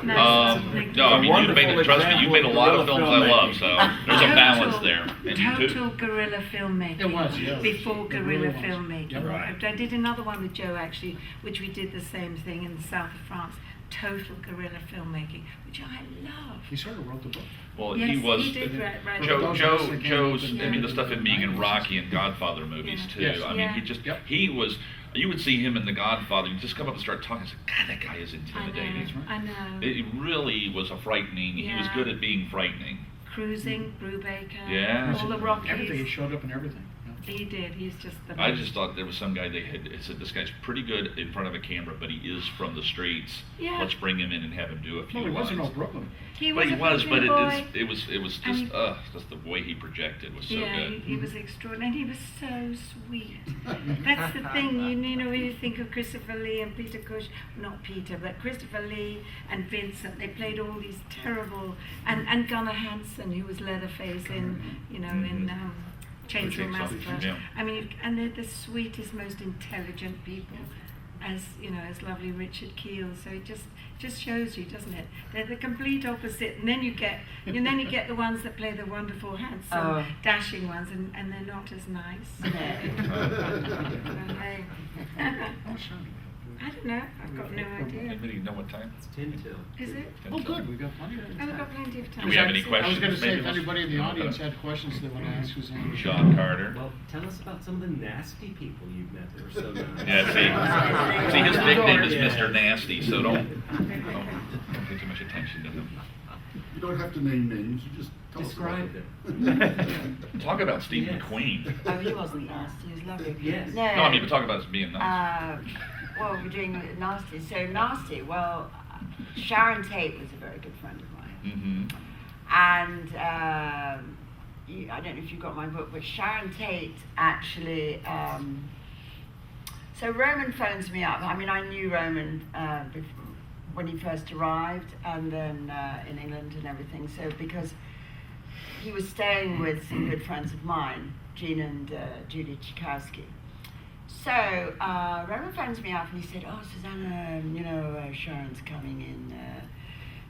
Nice. Thank No, I you. mean, you've made, Wonderful trust me, you've made a lot of example films of I love, so there's a balance Total- there. And you too. Total guerrilla filmmaking. It was, yeah. Before It guerrilla really was. filmmaking. Yep. Right. I did another one with Joe actually, which we did the same thing in the south of France. Total guerrilla filmmaking, which I love. He sort of wrote the book. Well, Yes, he was, he did write Joe, Those Joe, of us that came Joe's, up in I mean, the the stuff in being in 90s. Rocky and Godfather movies Yeah. too. Yes. I mean, Yeah. he just, Yep. he was, you would see him in The Godfather, you just come up and start talking, it's like, God, that guy is I intimidating. know, I know. It really was a frightening, he was Yeah. good at being frightening. Cruising, Brubaker, Yeah. all the Rockies. Everything, he showed up in everything. Yeah. He did, he's just the I best. just thought there was some guy they had said, this guy's pretty good in front of a camera, but he is from the streets. Yeah. Let's bring him in and have him do a few Well, he wasn't lines. all Brooklyn. He But was he a was, but Brooklyn boy. it was And just, he- just the way he projected was so Yeah, good. he was extraordinary, and he was so sweet. That's the thing, you know, when you think of Christopher Lee and Peter Cush, not Peter, but Christopher Lee and Vincent, they played all these terrible, and Gunnar Hansen, who was Leatherface in, you know, in Chainsaw Chainsaw, Massacre. yeah. I mean, and they're the sweetest, most intelligent people, as you know, as lovely Richard Keel. So it just shows you, doesn't it? They're the complete opposite, and then you get the ones that play the wonderful, handsome, Oh. dashing ones, and they're not as nice. Hey. Oh, sure. I don't know. I've got no idea. Anybody know what time? It's 10 till. Is it? Oh, good, we got plenty of Oh, time. we've got plenty of time. Do we have any I was questions? going to say, Maybe if we'll- anybody in the audience had questions they want to ask Suzanne. Sean Carter. Well, tell us about some of the nasty people you've met that are so nice. Yeah, see, his nickname is Yeah. Mr. Nasty, so don't pay too much attention to him. You don't have to name names, you just tell us about Describe it. them. Talk about Steve Yes. McQueen. Oh, he wasn't nasty, he was lovely. Yes. No, No, I mean, but talk about us being nice. well, we're doing nasty. So nasty, well, Sharon Tate was a very good friend of mine. Mm-hmm. And I don't know if you got my book, but Sharon Tate actually. So Roman phones me up. I mean, I knew Roman when he first arrived, and then in England and everything. So because he was staying with some good friends of mine, Jean and Judy Tchaikovsky. So Roman phones me up and he said, "Oh, Susanna, you know, Sharon's coming in.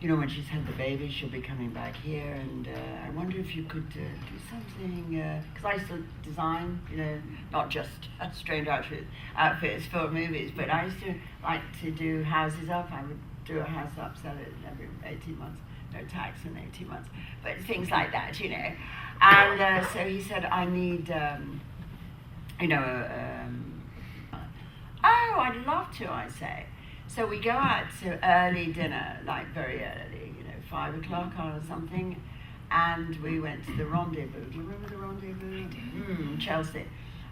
You know, when she's had the baby, she'll be coming back here, and I wonder if you could do something, because I used to design, you know, not just strange outfits for movies, but I used to like to do houses up. I would do a house up, sell it every 18 months, no tax in 18 months, but things like that, you know. And so he said, I need, you know, oh, I'd love to, I say. So we go out to early dinner, like very early, you know, 5 o'clock or something, and we went to the Rendezvous. Do you remember the Rendezvous? Chelsea.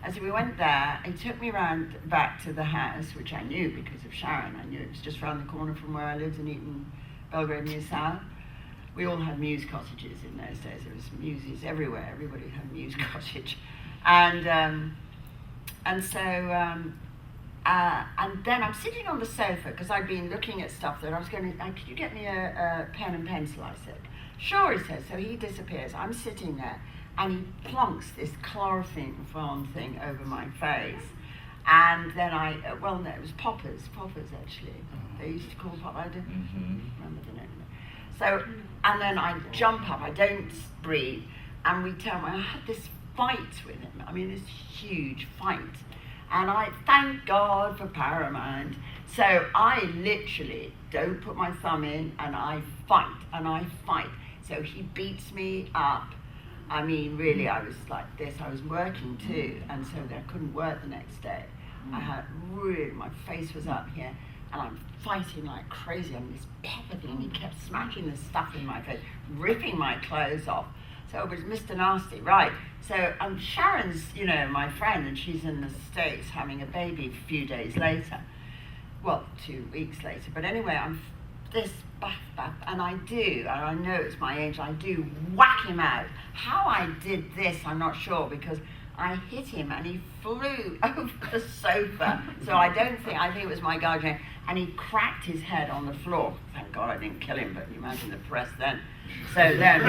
And so we went there. He took me round back to the house, which I knew because of Sharon. I knew it was just round the corner from where I lived in Eton, Belgrade Near South. We all had Mews cottages in those days. There was Mewses everywhere. Everybody had a Mews cottage, and then I'm sitting on the sofa because I'd been looking at stuff that I was going to, could you get me a pen and pencil? I said. Sure, he says. So he disappears. I'm sitting there and he plonks this chloroform thing over my face. And then well, no, it was poppers actually. They used to call poppers. I don't remember the name. So, and then I jump up, I don't breathe, and I had this fight with him. I mean, this huge fight. And I thank God for Paramount. So I literally don't put my thumb in, and I fight, and I fight. So he beats me up. I mean, really, I was like this. I was working too, and so I couldn't work the next day. I had really, my face was up here, and I'm fighting like crazy on this pepper thing, and he kept smacking this stuff in my face, ripping my clothes off. So it was Mr. Nasty, right? So Sharon's, my friend, and she's in the States having a baby a few days later. Well, 2 weeks later. But anyway, I'm this back, and I know it's my age, I do whack him out. How I did this, I'm not sure, because I hit him and he flew over the sofa. So I think it was my guardian, and he cracked his head on the floor. Thank God I didn't kill him, but you imagine the press then. So then,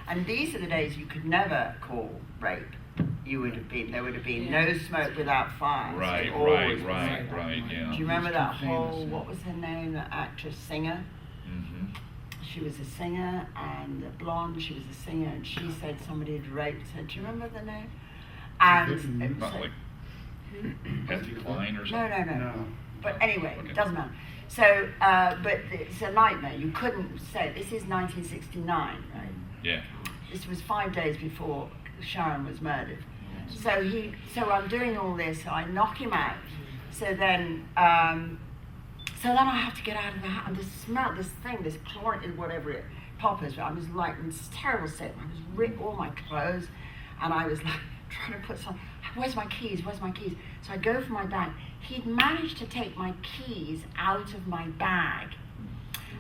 and these are the days you could never call rape. There would have been no smoke without fire. Right, yeah. Do you remember that whole, what was her name, that actress, singer? Mm-hmm. She was a singer, and a blonde, she was a singer, and she said somebody had raped her. Do you remember the name? And it was Not like Patsy Cline or something? No. But anyway, it doesn't matter. So, but it's a nightmare. You couldn't say, this is 1969, right? Yeah. This was 5 days before Sharon was murdered. So I'm doing all this, so I knock him out. So then I have to get out of the house, and the smell, this chlorine, whatever it, poppers, I was like in this terrible state. I was ripped all my clothes, and I was like trying to put where's my keys? So I go for my bag. He'd managed to take my keys out of my bag,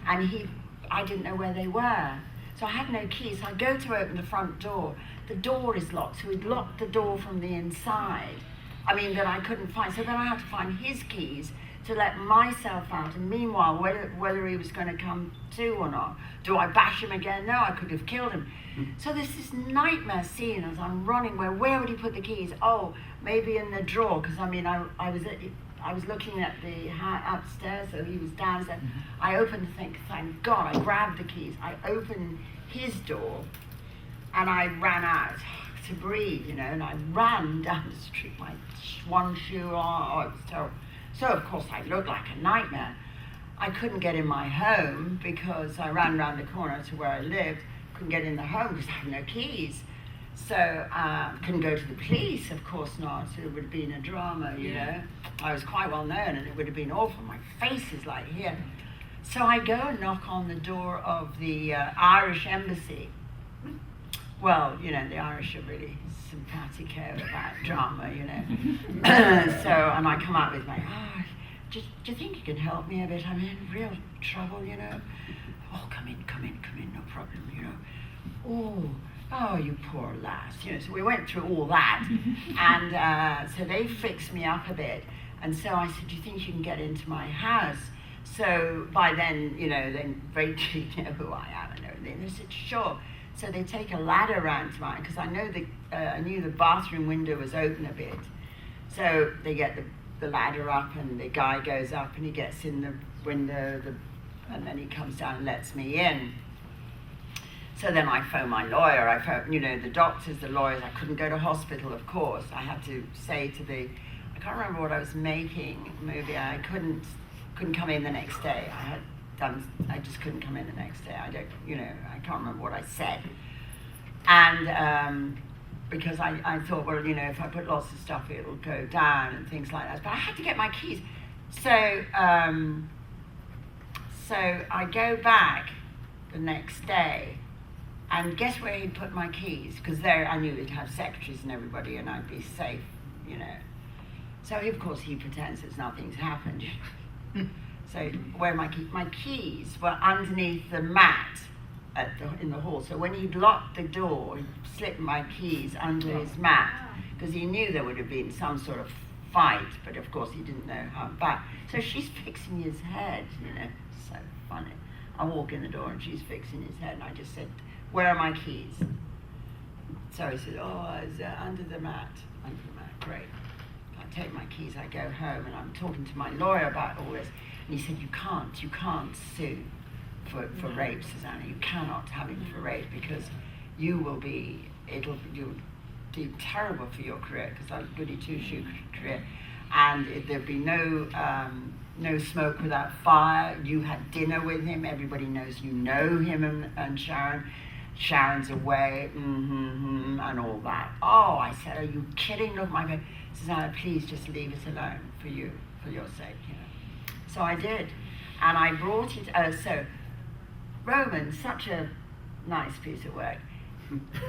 and I didn't know where they were. So I had no keys. So I go to open the front door. The door is locked, so he'd locked the door from the inside. That I couldn't find. So then I had to find his keys to let myself out. And meanwhile, whether he was going to come to or not, do I bash him again? No, I could have killed him. So there's this nightmare scene as I'm running. Where would he put the keys? Oh, maybe in the drawer, because I was looking at the upstairs, so he was downstairs. I opened the thing, thank God, I grabbed the keys. I opened his door, and I ran out to breathe, and I ran down the street, my one shoe on, it was terrible. So of course I looked like a nightmare. I couldn't get in my home because I ran around the corner to where I lived, couldn't get in the home because I had no keys. So couldn't go to the police, of course not. So it would have been a drama, I was quite well known, and it would have been awful. My face is like here. So I go and knock on the door of the Irish embassy. Well, the Irish are really simpatico about drama, So, and I come out with my, do you think you can help me a bit? I'm in real trouble, Oh, come in, no problem, Oh, you poor lass. So we went through all that. And so they fixed me up a bit. And so I said, do you think you can get into my house? So by then, they vaguely know who I am and everything. They said, sure. So they take a ladder around to mine, because I knew the bathroom window was open a bit. So they get the ladder up, and the guy goes up, and he gets in the window, and then he comes down and lets me in. So then I phone my lawyer, I phone, the doctors, the lawyers. I couldn't go to hospital, of course. I had to say to I can't remember what I was making, movie. I couldn't come in the next day. I just couldn't come in the next day. I can't remember what I said. And because I thought, well, if I put lots of stuff, it'll go down and things like that. But I had to get my keys. So I go back the next day, and guess where he'd put my keys? Because there I knew he'd have secretaries and everybody, and I'd be safe, So of course he pretends that nothing's happened. So where my keys were underneath the mat in the hall. So when he'd locked the door, he slipped my keys under his mat, because he knew there would have been some sort of fight, but of course he didn't know how bad. So she's fixing his head, so funny. I walk in the door and she's fixing his head, and I just said, where are my keys? So he said, it's under the mat. Great. I take my keys, I go home, and I'm talking to my lawyer about all this. And he said, you can't sue for rape, Susanna. You cannot have him for rape, because you'll be terrible for your career, because I was goody two-shoe career. and there'd be no smoke without fire. You had dinner with him. Everybody knows you know him and Sharon. Sharon's away, and all that. Oh, I said, are you kidding? Look, my baby. Susanna, please just leave it alone for your sake, you know. So I did, and I brought it. So Roman, such a nice piece of work.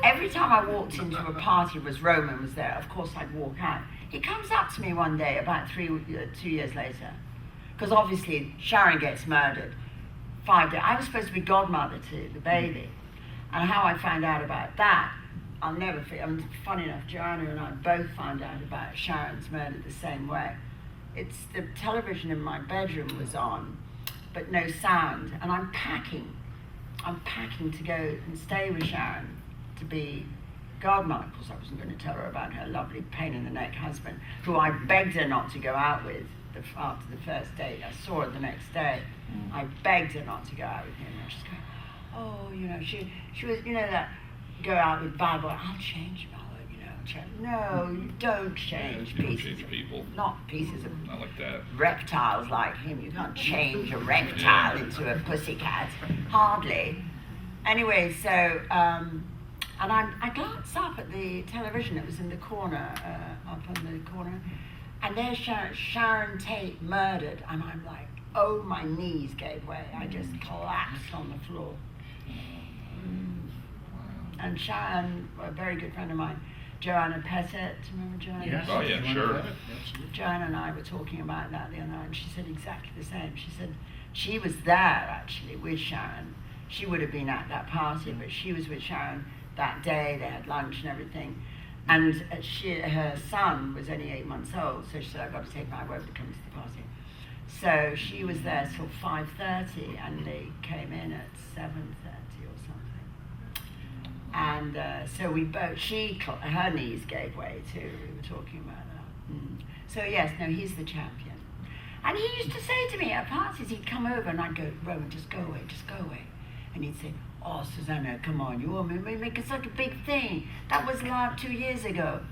Every time I walked into a party, Roman was there. Of course, I'd walk out. He comes up to me one day, about 2 years later, because obviously Sharon gets murdered. 5 days. I was supposed to be godmother to the baby, and how I found out about that, I'll never forget. Funny enough, Joanna and I both found out about Sharon's murder the same way. It's the television in my bedroom was on, but no sound, and I'm packing to go and stay with Sharon to be godmother. Of course, I wasn't going to tell her about her lovely pain-in-the-neck husband, who I begged her not to go out with after the first date. I saw her the next day. I begged her not to go out with him. And she's going, oh, you know, she was, you know, that go out with bad boy. I'll change him, you know. No, you don't change You don't pieces. change people. Not pieces of Not like that. reptiles like him. You can't change a reptile into a pussycat. Hardly. Anyway, so, and I glanced up at the television. It was in the corner, up on the corner. And there's Sharon Tate murdered. And I'm like, oh, my knees gave way. I just collapsed on the floor. And Sharon, a very good friend of mine, Joanna Pettit, remember Joanna? Yes. Oh, yeah, sure. Absolutely. Joanna and I were talking about that the other night, and she said exactly the same. She said she was there actually with Sharon. She would have been at that party, but she was with Sharon that day. They had lunch and everything. And her son was only 8 months old, so she said, I've got to take my wife to come to the party. So she was there till 5:30, and they came in at 7:30 or something. And so we both, her knees gave way too. We were talking about that. So yes, no, he's the champion. And he used to say to me at parties, he'd come over and I'd go, Roman, just go away, just go away. And he'd say, oh, Susanna, come on, you want me to make it such a big thing. That was like 2 years ago.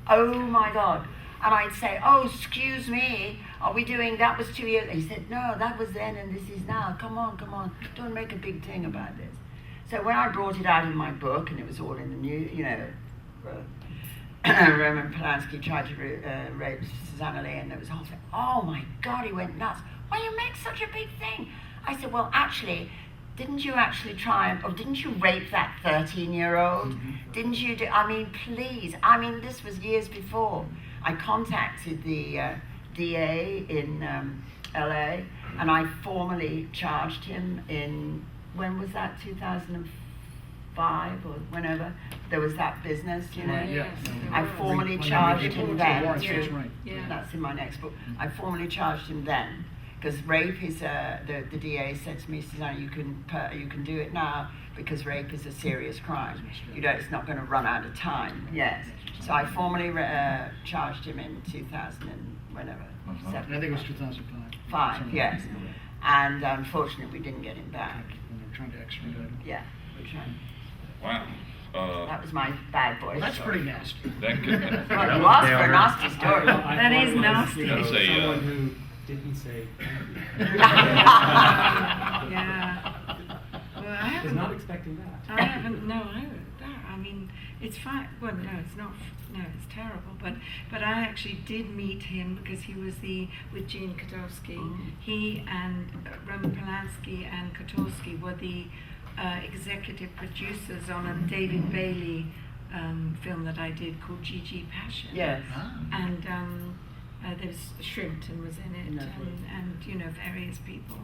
Oh my God. And I'd say, oh, excuse me, are we doing, that was 2 years. And he said, no, that was then and this is now. Come on, don't make a big thing about this. So when I brought it out in my book, and it was all in the news, you know, Roman Polanski tried to rape Suzanna Leigh, and there was a whole thing. Oh my God, he went nuts. Why you make such a big thing? I said, well, actually, didn't you actually try, or didn't you rape that 13-year-old? Didn't you do, I mean, please. I mean, this was years before. I contacted the DA in LA, and I formally charged him in, when was that, 2005 or whenever there was that business, you know? Right, yeah. I formally charged him then. That's right. Yeah. That's in my next book. I formally charged him then, because rape is the DA said to me, Susanna, you can do it now because rape is a serious crime. You know, it's not going to run out of time. Yes. So I formally charged him in 2000 and whenever. I think it was 2005. Five, yes. And unfortunately, we didn't get him back. When they were trying to extradite him. Yeah, we tried. Wow. That was my bad boy. Well, that's story. pretty nasty. That could. Well, you asked for a nasty story. I That thought is it was, nasty. you know, That's a, someone who didn't say thank you. Yeah. Well, I Was haven't. not expecting that. I haven't. No, I haven't. That. I mean, it's fine. Well, no, it's not. No, it's terrible. But I actually did meet him because he was with Gene Kotowski. He and Roman Polanski and Kotowski were the executive producers on a David Bailey film that I did called Gigi Passion. Yes. And there was Shrimpton was in it, Lovely. and you know, various people.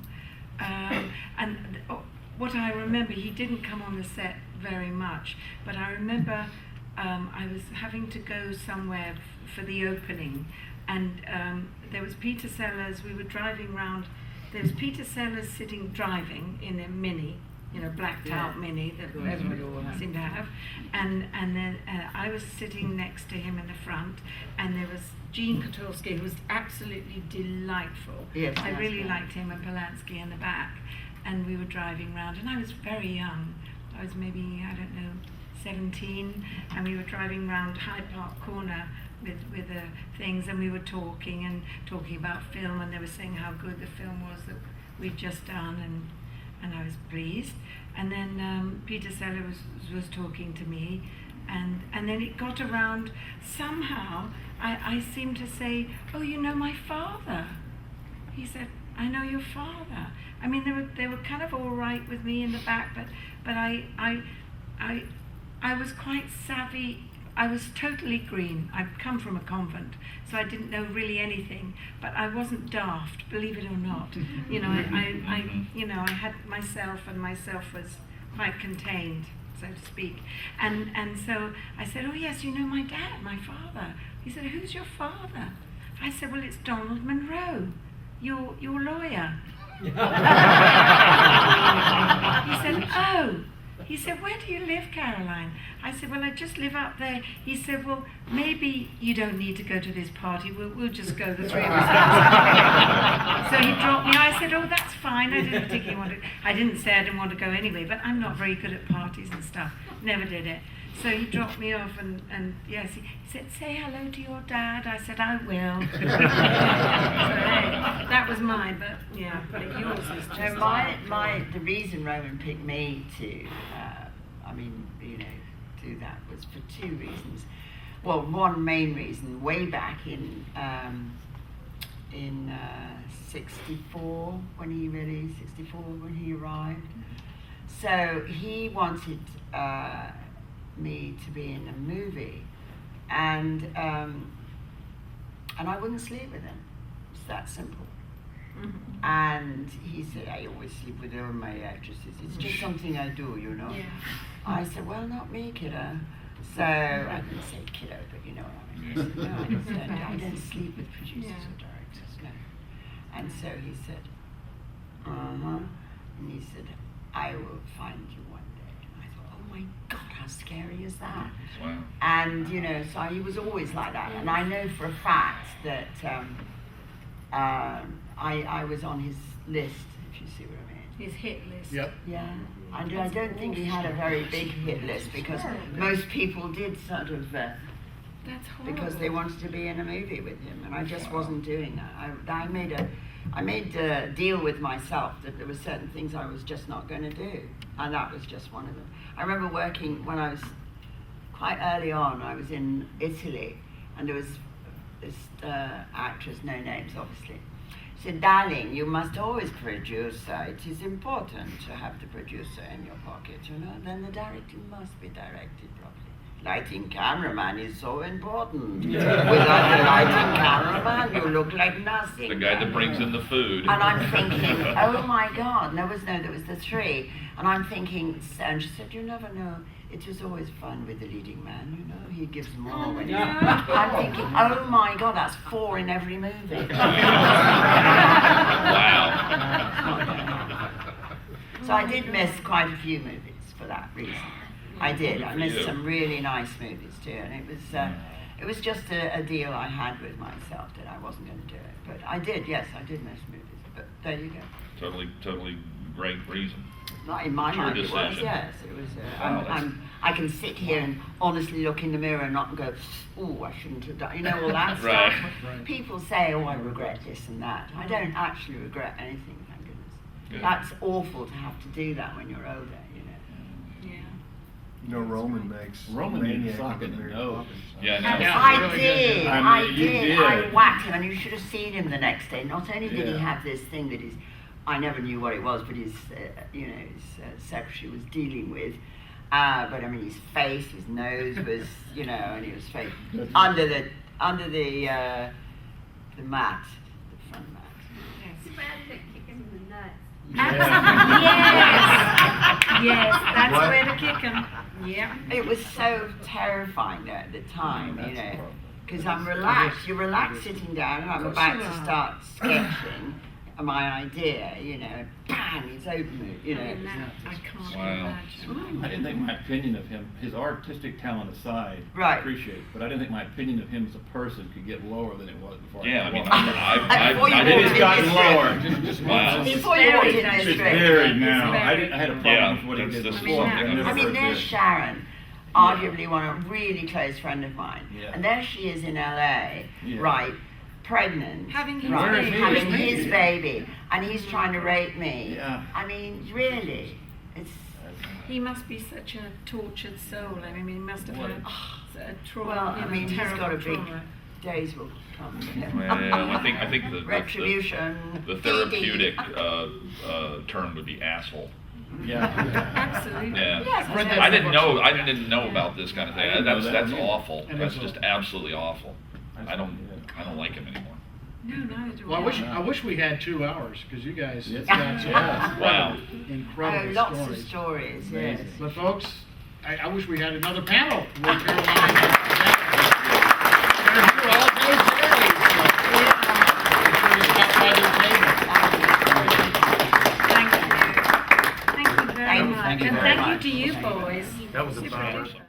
What I remember, he didn't come on the set very much, but I remember I was having to go somewhere for the opening, and there was Peter Sellers. We were driving round. There was Peter Sellers driving in a Mini, you know, blacked out Mini that everybody seemed to have, and then I was sitting next to him in the front, and there was Gene Kotowski, who was absolutely delightful. Yes, I that's really right. liked him, and Polanski in the back, and we were driving round, and I was very young. I was maybe, I don't know, 17, and we were driving round Hyde Park Corner with things, and we were talking about film, and they were saying how good the film was that we'd just done, and I was pleased. And then Peter Sellers was talking to me, and then it got around somehow. I seemed to say, "Oh, you know my father." He said, "I know your father." I mean, they were kind of all right with me in the back, but I was quite savvy. I was totally green. I'd come from a convent, so I didn't know really anything. But I wasn't daft, believe it or not. You know, I had myself, and myself was quite contained, so to speak. And so I said, "Oh yes, you know my dad, my father." He said, "Who's your father?" I said, "Well, it's Donald Munroe, your lawyer." He said, "Oh." He said, "Where do you live, Caroline?" I said, "Well, I just live up there." He said, "Well, maybe you don't need to go to this party. We'll just go, the three of us." So he dropped me. I said, "Oh, that's fine. I didn't particularly want to." I didn't say I didn't want to go anyway, but I'm not very good at parties and stuff. Never did it. So he dropped me off, and yes, he said, "Say hello to your dad." I said, "I will." So, hey, that was mine, but yeah, but yours is just. No, the reason Roman picked me to, do that was for two reasons. Well, one main reason, way back in '64 when he arrived. So he wanted me to be in a movie, and I wouldn't sleep with him. It's that simple. Mm-hmm. And he said, "I always sleep with all my actresses. It's just something I do, you know." Yeah. I said, "Well, not me, kiddo." So I didn't say kiddo, but you know what I mean. I said, "No, I don't sleep with producers or directors, no." And so he said, "Uh-huh." And he said, "I will find you one day." And I thought, "Oh my God, how scary is that?" Wow. And, you know, so he was always like that. And I know for a fact that I was on his list, if you see what I mean. His hit list. Yep. Yeah. I don't think he had a very big hit list, because most people did sort of, That's horrible. because they wanted to be in a movie with him, and I just wasn't doing that. I made a deal with myself that there were certain things I was just not going to do, and that was just one of them. I remember working when I was quite early on. I was in Italy, and there was this actress, no names obviously. She said, "Darling, you must always produce. It is important to have the producer in your pocket, you know. Then the director must be directed properly. Lighting cameraman is so important. Without the lighting cameraman, you look like nothing." The guy that brings in the food. And I'm thinking, oh my God, there was the three. And I'm thinking, and she said, "You never know. It is always fun with the leading man, you know. He gives more when he's..." I'm thinking, oh my God, that's 4 in every movie. Wow. So I did miss quite a few movies for that reason. I did. I missed some really nice movies too, and it was just a deal I had with myself that I wasn't going to do it. But I did, yes, I did miss movies. But there you go. Totally great reason. Not in my Your mind, it was, decision. yes. It was. Wow, I can sit here and honestly look in the mirror and not go, "Oh, I shouldn't have done," you know, all that Right. stuff. Right. People say, "Oh, I regret this and that." I don't actually regret anything, thank goodness. Good. That's awful to have to do that when you're older, you know. Yeah. You know, Roman makes Roman needs Maniac sock in look the very nose. popular. Yeah, no. Yeah, I really did. good. I mean, you I did. whacked him, and you should have seen him the next day. Not only did he Yeah. have this thing that I never knew what it was, but his secretary was dealing with. But I mean, his face, his nose was, you know, and he was fake under the mat, the front mat. Kick him in the nuts. Yes, that's What? where to kick him. Yeah. It was so terrifying at the time, you know, because I'm relaxed. You're relaxed sitting down, and I'm Of course about you to are. start sketching my idea, you know, bang, it's open, you know. I mean, that, I can't Wow. imagine. I didn't think my opinion of him, his artistic talent aside, Right. I appreciate, but I didn't think my opinion of him as a person could get lower than it was before. Yeah, I mean, Before you I walked It didn't. in. has gotten lower. Just Wow. Before you walked in this It's straight. buried now. It's I had a problem Yeah, with what he that's- did that's before. something I I've never I mean, there's did. Sharon. arguably one of really close friend of mine. Yeah. And there she is in LA, Yeah. right, pregnant, Having his right, baby. having his baby, and he's trying to rape me. Yeah. I mean, really, it's. He must be such a tortured soul. I mean, he must have What? had a trauma. Well, you I know, mean, he's terrible got a big trauma. days will come to him. Well, I think the Retribution. the therapeutic term would be asshole. Yeah. Absolutely. Yeah. Yes, read that I didn't book. know. I didn't know about this kind of I thing. didn't know That's that either. awful. And That's it's just absolutely awful. I don't like him anymore. No, neither do Well, I. I wish we had 2 hours, because you guys Yes. got some Yeah. Wow. incredible Oh, lots stories. of stories, yes. Amazing. But folks, I wish we had another panel with Caroline and they're here all day today, so I'm sure you stop by their table. Thank you. Thank you very Thank- much. thank you and very thank much. you to you boys. That was a Super fun duper. Awesome.